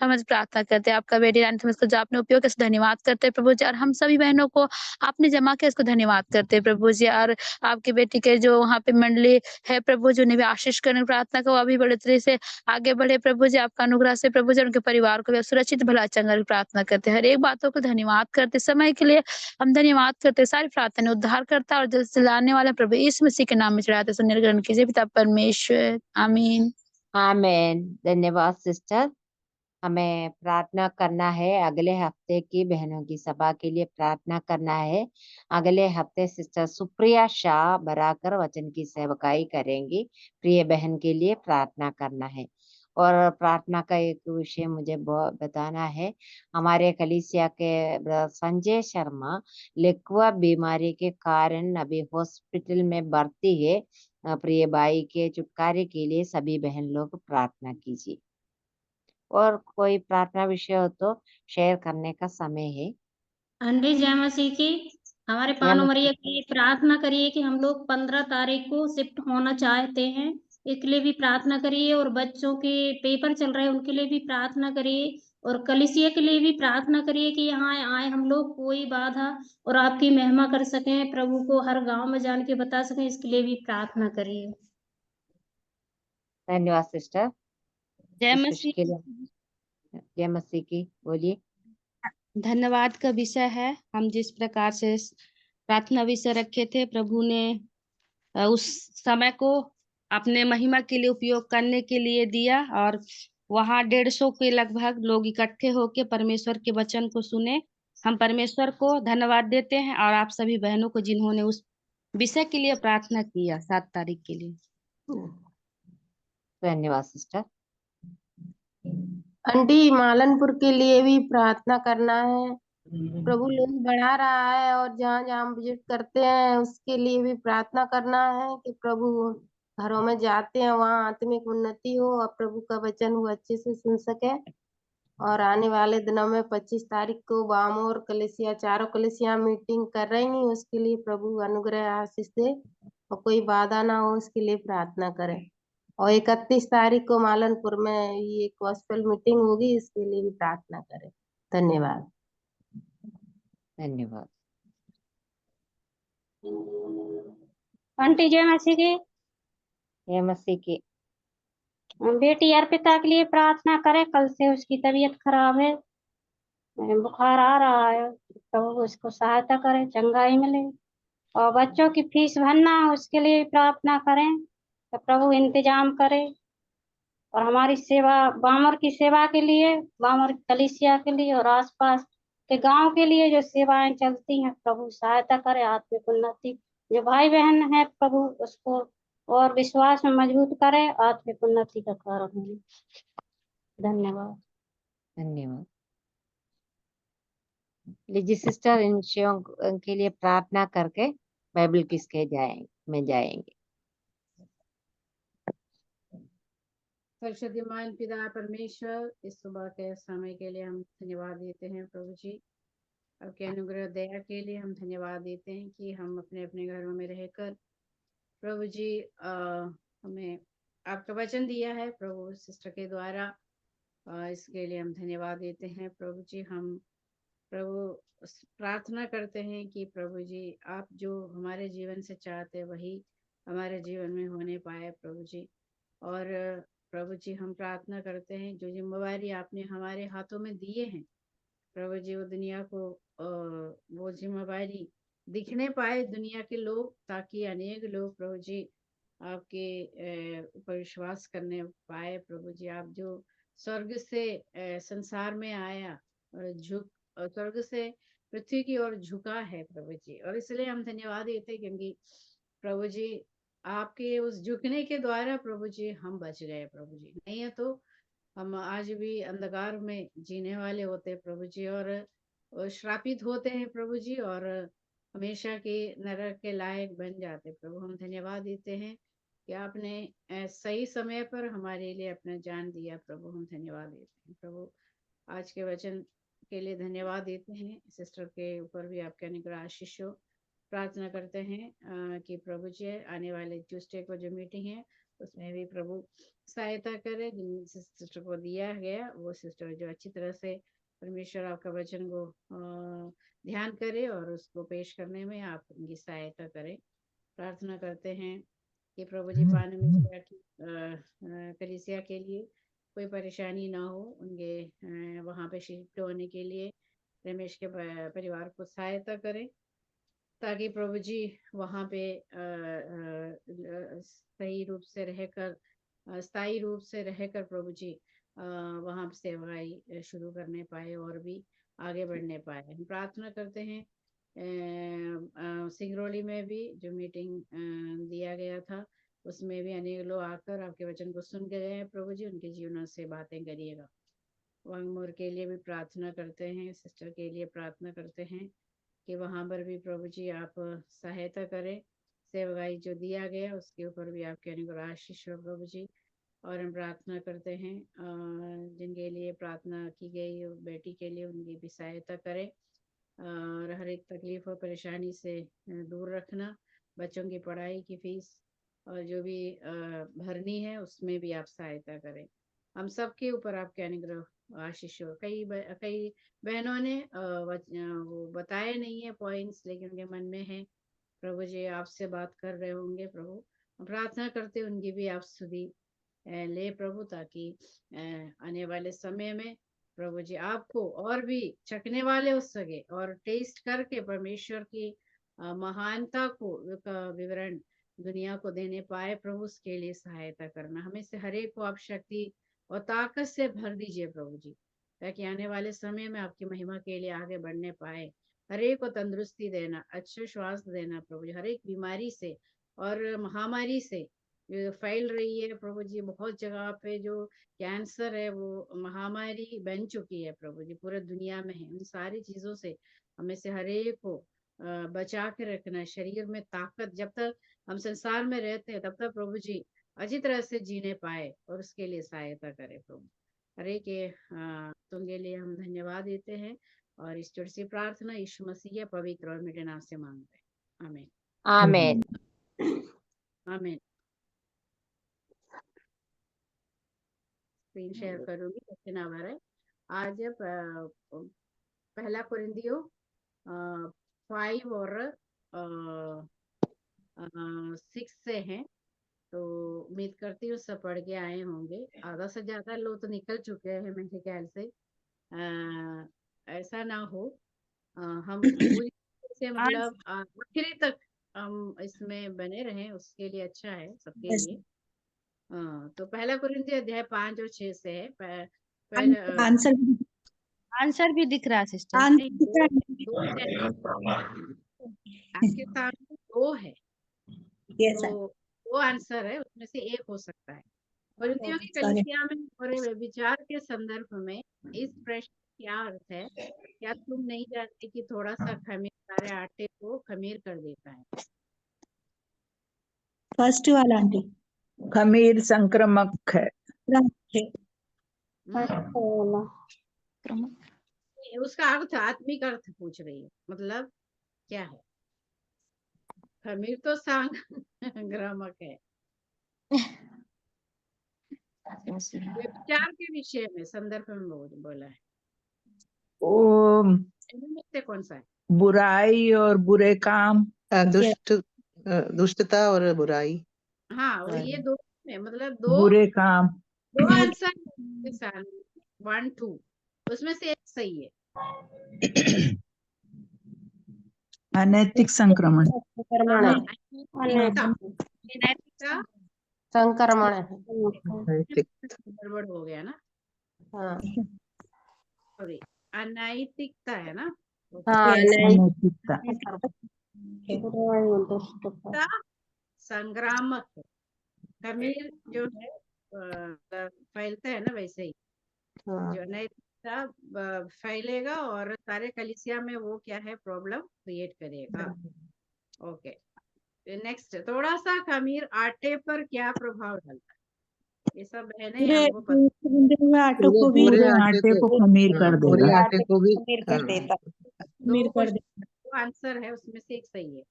हम प्रार्थना करते हैं। आपका बेटी रानी थॉमस को जो आपने उपयोग किया, इसको धन्यवाद करते हैं प्रभु जी, और हम सभी बहनों को आपने जमा किया, इसको धन्यवाद करते हैं प्रभु जी। और आपकी बेटी के जो वहाँ पे मंडली है प्रभु जी, उन्हें भी आशीष करने की प्रार्थना को अभी बड़े तरह से आगे बढ़े प्रभु जी। आपका अनुग्रह से प्रभु जी उनके परिवार को भी सुरक्षित भला चंगा की प्रार्थना करते हैं। हर एक बातों को धन्यवाद करते, समय के लिए हम धन्यवाद करते हैं। सारी प्रार्थना उद्धार करता और जल्द से लाने वाला प्रभु यीशु मसीह के नाम में चढ़ाते, सुनने ग्रहण कीजिए पिता परमेश्वर, आमीन। आमेन। धन्यवाद सिस्टर। हमें प्रार्थना करना है, अगले हफ्ते की बहनों की सभा के लिए प्रार्थना करना है। अगले हफ्ते सिस्टर सुप्रिया शाह बराकर वचन की सेवकाई करेंगी। प्रिय बहन के लिए प्रार्थना करना है। और प्रार्थना का एक विषय मुझे बताना है। हमारे कलीसिया के ब्रदर संजय शर्मा लेकुआ बीमारी के कारण अभी हॉस्पिटल में भर्ती है। प्रिय भाई के छुटकारे के लिए सभी बहन लोग प्रार्थना कीजिए। और कोई प्रार्थना विषय हो तो शेयर करने का समय है। आंटी जय मसीह की। हमारे जय पानो मसीह। मरिया के लिए प्रार्थना करिए कि हम लोग 15 तारीख को शिफ्ट होना चाहते हैं, इसके लिए भी प्रार्थना करिए। और बच्चों के पेपर चल रहे हैं, उनके लिए भी प्रार्थना करिए। और कलीसिया के लिए भी प्रार्थना करिए कि यहाँ आए हम लोग कोई बाधा और आपकी महिमा कर सकें, प्रभु को हर गांव में जान के बता सकें, इसके लिए भी प्रार्थना करिए। धन्यवाद सिस्टर। जय इस विषय मसीह। के लिए जय मसीह की बोलिए। धन्यवाद का विषय है। हम जिस प्रकार से प्रार्थना विषय रखे थे, प्रभु ने उस समय को अपने महिमा के लिए उपयोग करने के लिए दिया, और वहाँ 150 के लगभग लोग इकट्ठे होकर परमेश्वर के वचन को सुने। हम परमेश्वर को धन्यवाद देते हैं, और आप सभी बहनों को जिन्होंने उस विषय के लिए प्रार्थना किया 7 तारीख के लिए। धन्यवाद सिस्टर। आंटी मालनपुर के लिए भी प्रार्थना करना है। प्रभु लोग बढ़ा रहा है, और जहाँ जहाँ हम विजिट करते हैं उसके लिए भी प्रार्थना करना है कि प्रभु घरों में जाते हैं वहाँ आत्मिक उन्नति हो और प्रभु का वचन वो अच्छे से सुन सके। और आने वाले दिनों में 25 तारीख को बामोर कलेसिया, चारों कलेसिया मीटिंग कर रही हैं, उसके लिए प्रभु अनुग्रह आशीष दे और कोई बाधा ना हो, उसके लिए प्रार्थना करें। और 31 तारीख को मालनपुर में ये गॉस्पेल मीटिंग होगी, इसके लिए भी प्रार्थना करें। धन्यवाद। धन्यवाद। आंटी जय मसीह की। जय मसीह की। बेटी अर्पिता के लिए प्रार्थना करें, कल से उसकी तबीयत खराब है, बुखार आ रहा है, तो उसको सहायता करें, चंगाई मिले। और बच्चों की फीस भरना है, उसके लिए प्रार्थना करें तो प्रभु इंतजाम करे। और हमारी सेवा बामर की सेवा के लिए, बामर कलीसिया के लिए और आसपास के गांव के लिए जो सेवाएं चलती हैं, प्रभु सहायता करे, आत्मिक उन्नति। जो भाई बहन है प्रभु उसको और विश्वास में मजबूत करे, आत्मिक उन्नति का कारण है। धन्यवाद। धन्यवाद। लीजिए सिस्टर, इन विषयों के लिए प्रार्थना करके बाइबल किसके में जाएंगे। परिशुद्धमान पिता परमेश्वर, इस सुबह के समय के लिए हम धन्यवाद देते हैं प्रभु जी। आपके अनुग्रह दया के लिए हम धन्यवाद देते हैं कि हम अपने अपने घरों में रहकर प्रभु जी हमें आपका वचन दिया है प्रभु सिस्टर के द्वारा। इसके लिए हम धन्यवाद देते हैं प्रभु जी। हम प्रभु प्रार्थना करते हैं कि प्रभु जी आप जो हमारे जीवन से चाहते वही हमारे जीवन में होने पाए प्रभु जी। और प्रभु जी हम प्रार्थना करते हैं जो जिम्मेवारी आपने हमारे हाथों में दिए हैं प्रभु जी, वो दुनिया को वो जिम्मेवारी दिखने पाए दुनिया के लोग, ताकि अनेक लोग प्रभु जी आपके ऊपर विश्वास करने पाए प्रभु जी। आप जो स्वर्ग से संसार में आया और स्वर्ग से पृथ्वी की ओर झुका है प्रभु जी, और इसलिए हम धन्यवाद देते हैं क्योंकि प्रभु जी आपके उस झुकने के द्वारा प्रभु जी हम बच गए प्रभु जी। नहीं है तो हम आज भी अंधकार में जीने वाले होते प्रभु जी, और श्रापित होते हैं प्रभु जी, और हमेशा के नरक के लायक बन जाते प्रभु। हम धन्यवाद देते हैं कि आपने सही समय पर हमारे लिए अपना जान दिया प्रभु। हम धन्यवाद देते हैं प्रभु। आज के वचन के लिए धन्यवाद देते हैं। सिस्टर के ऊपर भी आपके अनुग्रह आशीष हो। प्रार्थना करते हैं कि प्रभु जी आने वाले ट्यूसडे को जो मीटिंग है उसमें भी प्रभु सहायता करे। जिन सिस्टर को दिया गया वो सिस्टर जो अच्छी तरह से परमेश्वर आपका वचन को ध्यान करे और उसको पेश करने में आप उनकी सहायता करें। प्रार्थना करते हैं कि प्रभु जी पानमिस्त्रा की कलीसिया के लिए कोई परेशानी ना हो, उनके वहाँ पे शिफ्ट होने के लिए रमेश के परिवार को सहायता करें, ताकि प्रभु जी वहाँ पे सही रूप से रहकर स्थायी रूप से रहकर प्रभु जी वहाँ सेवाई शुरू करने पाए और भी आगे बढ़ने पाए। हम प्रार्थना करते हैं सिंगरौली में भी जो मीटिंग दिया गया था उसमें भी अनेक लोग आकर आपके वचन को सुन के गए हैं प्रभु जी, उनके जीवनों से बातें करिएगा। वांगमोर के लिए भी प्रार्थना करते हैं, सिस्टर के लिए प्रार्थना करते हैं कि वहाँ पर भी प्रभु जी आप सहायता करें। सेवकाई जो दिया गया उसके ऊपर भी आपके अनुग्रह आशीष हो प्रभु जी। और हम प्रार्थना करते हैं जिनके लिए प्रार्थना की गई बेटी के लिए उनकी भी सहायता करें, और हर एक तकलीफ और परेशानी से दूर रखना। बच्चों की पढ़ाई की फीस और जो भी भरनी है उसमें भी आप सहायता करें। हम सबके ऊपर आपके अनुग्रह आशीष हो। कई बहनों ने वो बताए नहीं है पॉइंट्स, लेकिन उनके मन में है प्रभु जी आपसे बात कर रहे होंगे प्रभु। प्रार्थना करते उनकी भी आप सुधी ले प्रभु, ताकि आने वाले समय में प्रभु जी आपको और भी चखने वाले हो सके और टेस्ट करके परमेश्वर की महानता को का विवरण दुनिया को देने पाए प्रभु। उसके लिए सहायता करना। हमें से हर एक को आप शक्ति और ताकत से भर दीजिए प्रभु जी, ताकि आने वाले समय में आपकी महिमा के लिए आगे बढ़ने पाए। हर एक को तंदुरुस्ती देना, अच्छे श्वास देना प्रभु जी, हर एक बीमारी से और महामारी से जो फैल रही है प्रभु जी। बहुत जगह पे जो कैंसर है वो महामारी बन चुकी है प्रभु जी, पूरे दुनिया में है। उन सारी चीजों से हमें से हर एक को बचा के रखना है। शरीर में ताकत जब तक हम संसार में रहते हैं तब तक प्रभु जी अच्छी तरह से जीने पाए, और उसके लिए सहायता करे प्रभु। हरे के तुमके लिए हम धन्यवाद देते हैं और इस छोटी सी प्रार्थना यीशु मसीह के पवित्र और मीठे नाम से मांगते हैं। आमीन आमीन। आमीन। स्क्रीन शेयर करूंगी लेकिन है आज पहला कुरिन्थियों 5 और 6 से है, तो उम्मीद करती हूँ सब पढ़ के आए होंगे। आधा से ज्यादा लोग तो निकल चुके हैं मेरे ख्याल से। ऐसा ना हो, हम पूरी से मतलब आखिरी तक हम इसमें बने रहें, उसके लिए अच्छा है सबके लिए। तो पहला कुरिन्थियों अध्याय 5 और 6 से है। आंसर भी दिख रहा है सिस्टर। आपके सामने 2 है, तो 2 आंसर है, उसमें से एक हो सकता है। कुरिन्थियों की कलीसिया में और विचार के संदर्भ में इस प्रश्न क्या अर्थ है? क्या तुम नहीं जानते कि थोड़ा सा खमीर सारे आटे को खमीर कर देता है? फर्स्ट वाला आंटी, खमीर संक्रामक है। उसका अर्थ, आत्मिक अर्थ पूछ रही है, मतलब क्या है? खमीर तो संक्रामक है। व्यभिचार के विषय में संदर्भ में बोला है। वो इनमें से कौन सा है? बुराई और बुरे काम, दुष्टता और बुराई। हाँ, और ये दो में मतलब दो बुरे काम, आंसर 1 2 उसमें से एक सही है। अनैतिक संक्रमण, नैतिकता संक्रमण है। गड़बड़ हो गया ना, हाँ सॉरी, अनैतिकता है ना। हाँ अनैतिकता, संक्रामक है। खमीर जो है फैलता है ना, वैसे ही जो नैतिकता फैलेगा और सारे कलीसिया में वो क्या है, प्रॉब्लम क्रिएट करेगा। ओके, नेक्स्ट, थोड़ा सा खमीर आटे पर क्या प्रभाव डालता है? ये सब है नहीं, हमको पता। पूरे आटे को खमीर कर पूरे देगा। आटे को भी दो आंसर है, उसमें से एक सही है।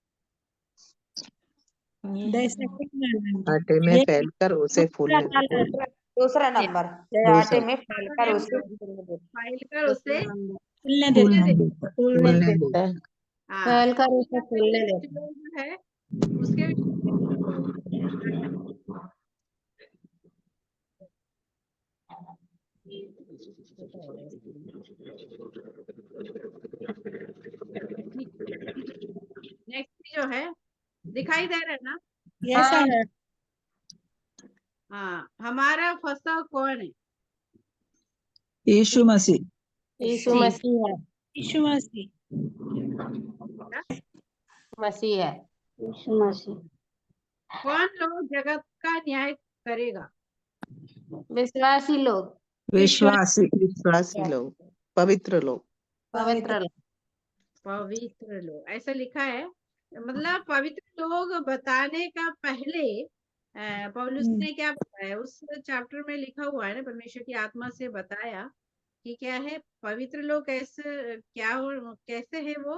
आटे में फैलकर उसे फूलने देता है। दूसरा नंबर, आटे में फैलकर उसे फैलकर उसे फूलने देता। फूलने देता है। हाँ, फैलकर उसे फूलने देता जो है उसके नेक्स्ट जो है, दिखाई दे रहा है ना? है। हाँ, हमारा फंसा कौन है? यीशु मसीह, यीशु मसीह है। यीशु मसीह, मसीह है। यीशु मसीह, कौन लोग जगत का न्याय करेगा? विश्वासी लोग, विश्वासी, विश्वासी लोग, पवित्र लोग। पवित्र लोग। पवित्र लोग ऐसा लिखा है, मतलब पवित्र लोग बताने का पहले पौलुस ने क्या बताया उस चैप्टर में लिखा हुआ है ना, परमेश्वर की आत्मा से बताया कि क्या है, पवित्र लोग कैसे क्या हो, कैसे है वो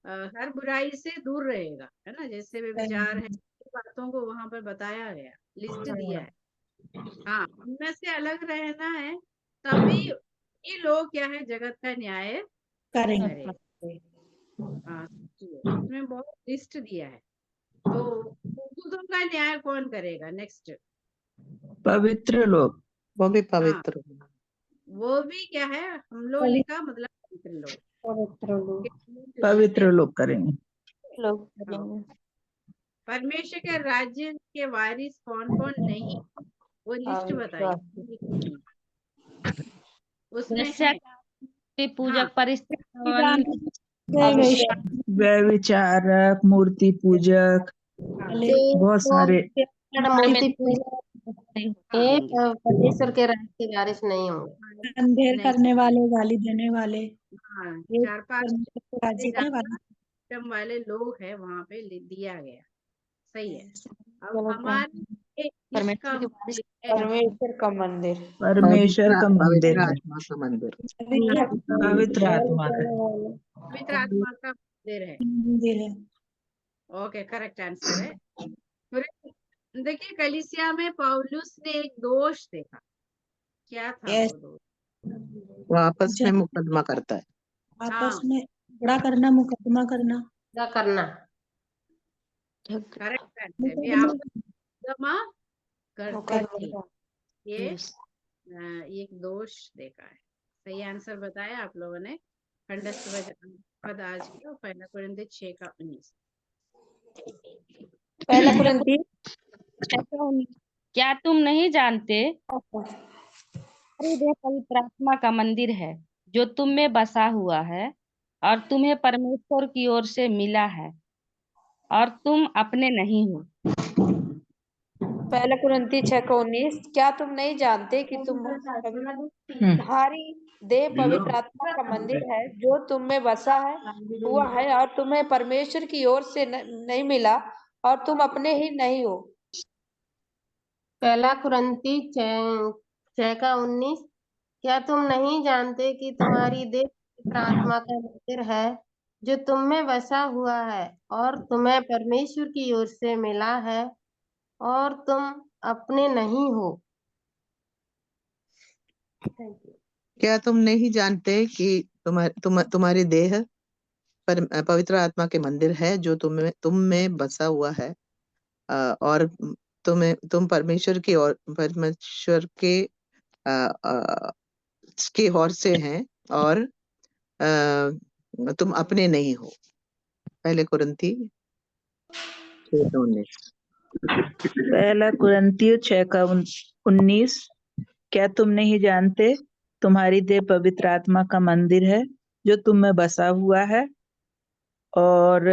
हर बुराई से दूर रहेगा, है ना, जैसे व्यभिचार है, बातों को वहां पर बताया गया, लिस्ट दिया है। हाँ, उनमें से अलग रहना है, तभी ये लोग क्या है, जगत का न्याय करेंगे। हाँ, इसमें बहुत लिस्ट दिया है। तो दूसरों का न्याय कौन करेगा? नेक्स्ट, पवित्र लोग, वो भी पवित्र। वो भी क्या है, हम लोग लिखा, मतलब पवित्र लोग, पवित्र लोग करेंगे। हाँ। परमेश्वर के राज्य के वारिस कौन कौन नहीं, वो लिस्ट बताइए। उसमें है, पूजक, परिस्थिति, व्यभिचारक, मूर्ति पूजक, बहुत सारे। मूर्ति परमेश्वर के राज्य के वारिस नहीं होंगे। अंधेर करने वाले, गाली देने वाले, हाँ, 4-5 वाले लोग है वहां पे दिया गया, सही है। अब हमारे परमेश्वर का मंदिर, परमेश्वर का मंदिर है, आत्मा का मंदिर, पवित्र आत्मा का। पवित्र आत्मा का मंदिर है। ओके, करेक्ट आंसर है। फिर देखिए, कलीसिया में पौलुस ने एक दोष देखा, क्या था वो दोष? वो आपस में मुकदमा करता है। आपस में झगड़ा करना, मुकदमा करना। क्या करना? करेक्ट आंसर, वे मुकदमा करते थे, ये एक दोष देखा है। सही आंसर बताया आप लोगों ने। खंडस्थ पद आज का 1 कुरिन्थी 6:19। पहला कुरिन्थी, क्या तुम नहीं जानते, देह पवित्र आत्मा का मंदिर है जो तुम में बसा हुआ है और तुम्हें परमेश्वर की ओर से मिला है और तुम अपने नहीं हो। पहला कुरिन्थी 6:19, क्या तुम नहीं जानते कि तुम्हारी देह पवित्र आत्मा का मंदिर है जो तुम में बसा हुआ है और तुम्हें परमेश्वर की ओर से नहीं मिला और तुम अपने ही नहीं हो। पहला कुरिन्थी 6 का 19, क्या तुम नहीं जानते कि तुम्हारी देह पवित्र आत्मा का मंदिर है जो तुम में बसा हुआ है और तुम्हें परमेश्वर की ओर से मिला है और तुम अपने नहीं हो। Thank you. क्या तुम नहीं जानते कि तुम्हारी देह पवित्र आत्मा के मंदिर है जो तुम में बसा हुआ है, और तुम परमेश्वर के अ, अ, की ओर से हैं और तुम अपने नहीं हो। पहले कुरिन्थी 6:19। पहला कुरिन्थियों 6:19, क्या तुम नहीं जानते तुम्हारी देह पवित्र आत्मा का मंदिर है जो तुम में बसा हुआ है और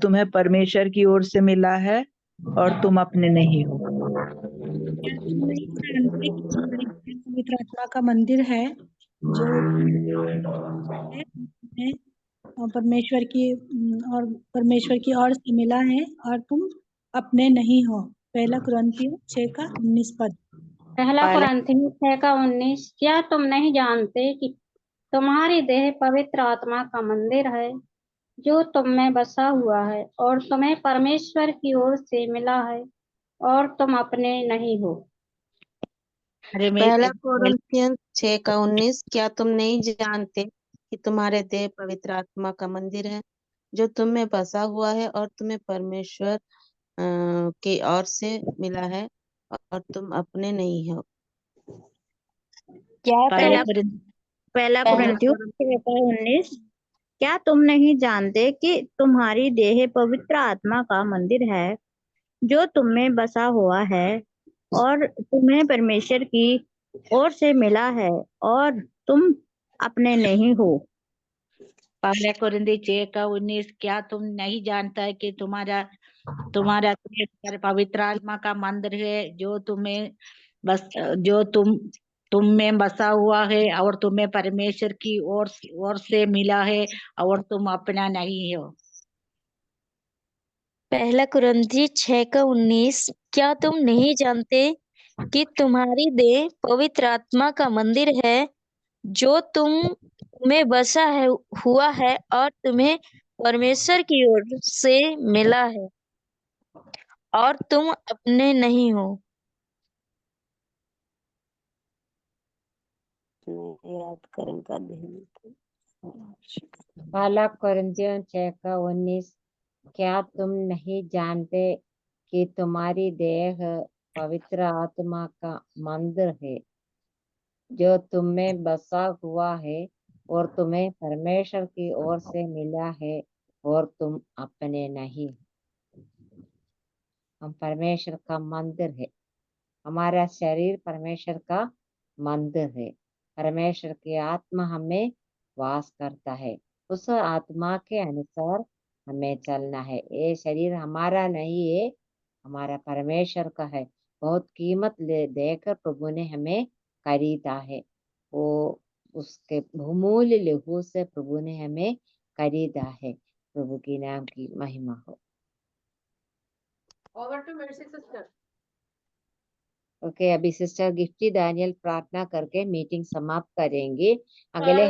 तुम्हें परमेश्वर की ओर से मिला है और तुम अपने नहीं हो। क्या तुम नहीं जानते कि तुम्हारी देह पवित्र आत्मा का मंदिर है जो है और परमेश्वर की ओर से मिला है और तुम अपने नहीं हो। पहला कुरिन्थियों 6:19 पद। पहला कुरिन्थियों 6:19, क्या तुम नहीं जानते कि तुम्हारी देह पवित्र आत्मा का मंदिर है जो तुम में बसा हुआ है और तुम्हें परमेश्वर की ओर से मिला है और तुम अपने नहीं हो। पहला कोरिन्थियन 6:19, क्या तुम नहीं जानते कि तुम्हारे देह पवित्र आत्मा का मंदिर है जो तुम में बसा हुआ है और तुम्हें परमेश्वर की ओर से मिला है और तुम अपने नहीं हो। पहला कुरिन्थियों 6:19, क्या तुम नहीं जानते कि तुम्हारी देह पवित्र आत्मा का मंदिर है जो तुम में बसा हुआ है और तुम्हें परमेश्वर की ओर से मिला है और तुम अपने नहीं हो। पहला कुरिन्थी 6:19, क्या तुम नहीं जानता है कि तुम्हारा देह पवित्र आत्मा का मंदिर है जो तुम में बसा हुआ है और तुम्हें परमेश्वर की ओर से मिला है और तुम अपना नहीं हो। पहला कुरिन्थी 6:19, क्या तुम नहीं जानते कि तुम्हारी देह पवित्र आत्मा का मंदिर है जो तुम में बसा हुआ है और तुम्हें परमेश्वर की ओर से मिला है और तुम अपने नहीं हो। पहला कुरिन्थियों 6:19, क्या तुम नहीं जानते कि तुम्हारी देह पवित्र आत्मा का मंदिर है जो तुम में बसा हुआ है और तुम्हें परमेश्वर की ओर से मिला है और तुम अपने नहीं। हम परमेश्वर का मंदिर है, हमारा शरीर परमेश्वर का मंदिर है। परमेश्वर की आत्मा हमें वास करता है, उस आत्मा के अनुसार हमें चलना है। ये शरीर हमारा नहीं है, हमारा परमेश्वर का है। बहुत कीमत देकर प्रभु ने हमें खरीदा है। वो उसके बहुमूल्य लहू से प्रभु ने हमें खरीदा है। प्रभु की नाम की महिमा हो। Over to mercy sister. Okay, अभी सिस्टर गिफ्टी दानियल प्रार्थना करके मीटिंग समाप्त करेंगे। अगले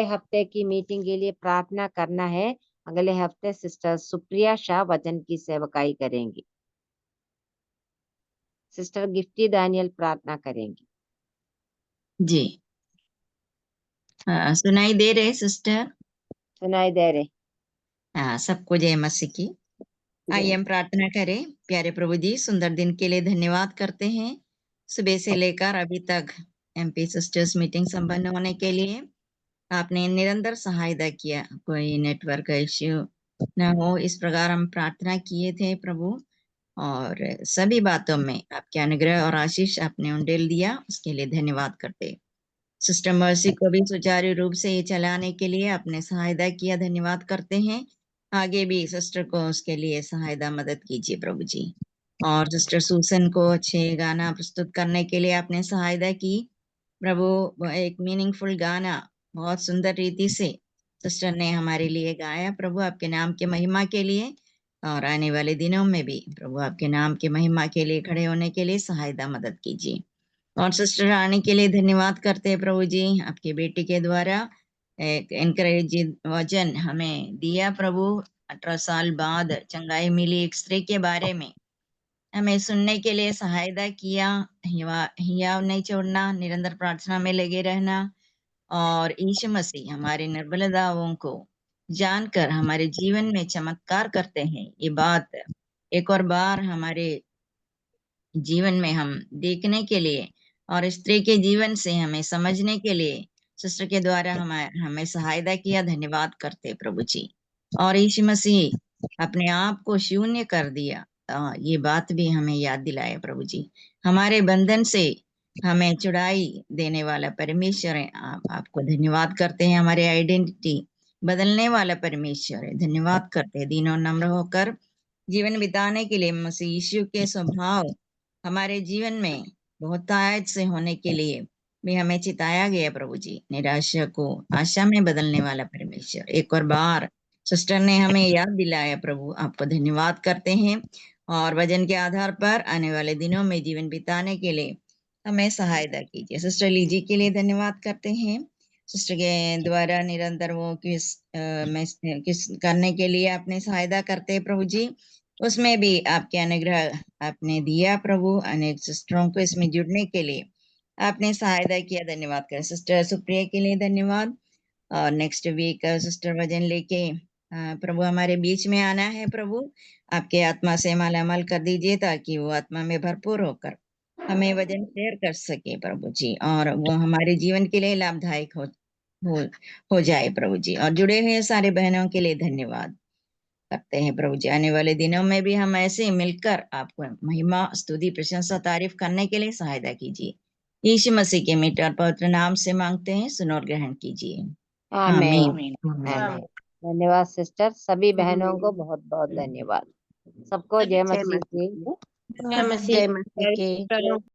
हफ्ते की मीटिंग के लिए प्रार्थना करना है। अगले हफ्ते सिस्टर सुप्रिया शाह वचन की सेवकाई करेंगी। सिस्टर गिफ्टी दानियल प्रार्थना करेंगी। जी, सुनाई दे रहे सिस्टर? सुनाई दे रहे। सबको जय मसीह की। आइए हम प्रार्थना करें। प्यारे प्रभु जी, सुंदर दिन के लिए धन्यवाद करते हैं। सुबह से लेकर अभी तक एमपी सिस्टर्स मीटिंग संपन्न होने के लिए आपने निरंतर सहायता किया। कोई नेटवर्क इश्यू न हो, इस प्रकार हम प्रार्थना किए थे प्रभु, और सभी बातों में आपके अनुग्रह और आशीष आपने उंडेल दिया, उसके लिए धन्यवाद करते। सिस्टर मर्सी को भी सुचारू रूप से ये चलाने के लिए आपने सहायता किया, धन्यवाद करते हैं। आगे भी सिस्टर को उसके लिए सहायता मदद कीजिए प्रभु जी। और सिस्टर सूसन को अच्छे गाना प्रस्तुत करने के लिए आपने सहायता की प्रभु। एक मीनिंगफुल गाना बहुत सुंदर रीति से सिस्टर ने हमारे लिए गाया प्रभु, आपके नाम के महिमा के लिए और आने वाले दिनों में भी प्रभु आपके नाम के महिमा के लिए खड़े होने के लिए सहायता मदद कीजिए। और सिस्टर रानी के लिए धन्यवाद करते हैं प्रभु जी, आपके बेटी के द्वारा एक एनकरेजिंग वचन हमें दिया प्रभु। 18 साल बाद चंगाई मिली एक स्त्री के बारे में हमें सुनने के लिए सहायता किया। हियाव नहीं छोड़ना, निरंतर प्रार्थना में लगे रहना और यीशु मसीह हमारे निर्बलताओं को जानकर हमारे जीवन में चमत्कार करते हैं, ये बात एक और बार हमारे जीवन में हम देखने के लिए और स्त्री के जीवन से हमें समझने के लिए सिस्टर के द्वारा हमें सहायता किया। धन्यवाद करते प्रभु जी। और यीशु मसीह अपने आप को शून्य कर दिया, ये बात भी हमें याद दिलाए प्रभु जी। हमारे बंधन से हमें छुड़ाई देने वाला परमेश्वर है, आपको धन्यवाद करते हैं। हमारे आइडेंटिटी बदलने वाला परमेश्वर है, धन्यवाद करते हैं। दीन और नम्र होकर जीवन बिताने के लिए मसीह यीशु के स्वभाव हमारे जीवन में बहुतायत से होने के लिए भी हमें चिताया गया प्रभु जी। निराशा को आशा में बदलने वाला परमेश्वर एक और बार सिस्टर ने हमें याद दिलाया प्रभु, आपको धन्यवाद करते हैं। और वचन के आधार पर आने वाले दिनों में जीवन बिताने के लिए हमें सहायता कीजिए। सिस्टर लीजी के लिए धन्यवाद करते हैं, सिस्टर के द्वारा निरंतर वो किस करने के लिए आपने सहायता करते हैं प्रभु जी, उसमें भी आपके अनुग्रह आपने दिया प्रभु। अनेक सिस्टरों को इसमें जुड़ने के लिए आपने सहायता किया, धन्यवाद करें। सिस्टर सुप्रिया के लिए धन्यवाद। और नेक्स्ट वीक सिस्टर वजन लेके प्रभु हमारे बीच में आना है प्रभु, आपके आत्मा से मालामाल कर दीजिए ताकि वो आत्मा में भरपूर होकर हमें वजन शेयर कर सके प्रभु जी, और वो हमारे जीवन के लिए लाभदायक हो जाए प्रभु जी। और जुड़े हुए सारे बहनों के लिए धन्यवाद करते हैं प्रभु जी। आने वाले दिनों में भी हम ऐसे मिलकर आपको महिमा स्तुति प्रशंसा तारीफ करने के लिए सहायता कीजिए। यीशु मसीह के मीठे और पवित्र नाम से मांगते हैं, सुनो और ग्रहण कीजिए। आमीन। धन्यवाद सिस्टर, सभी बहनों को बहुत बहुत धन्यवाद। सबको जय मसीह की। जय मसीह की।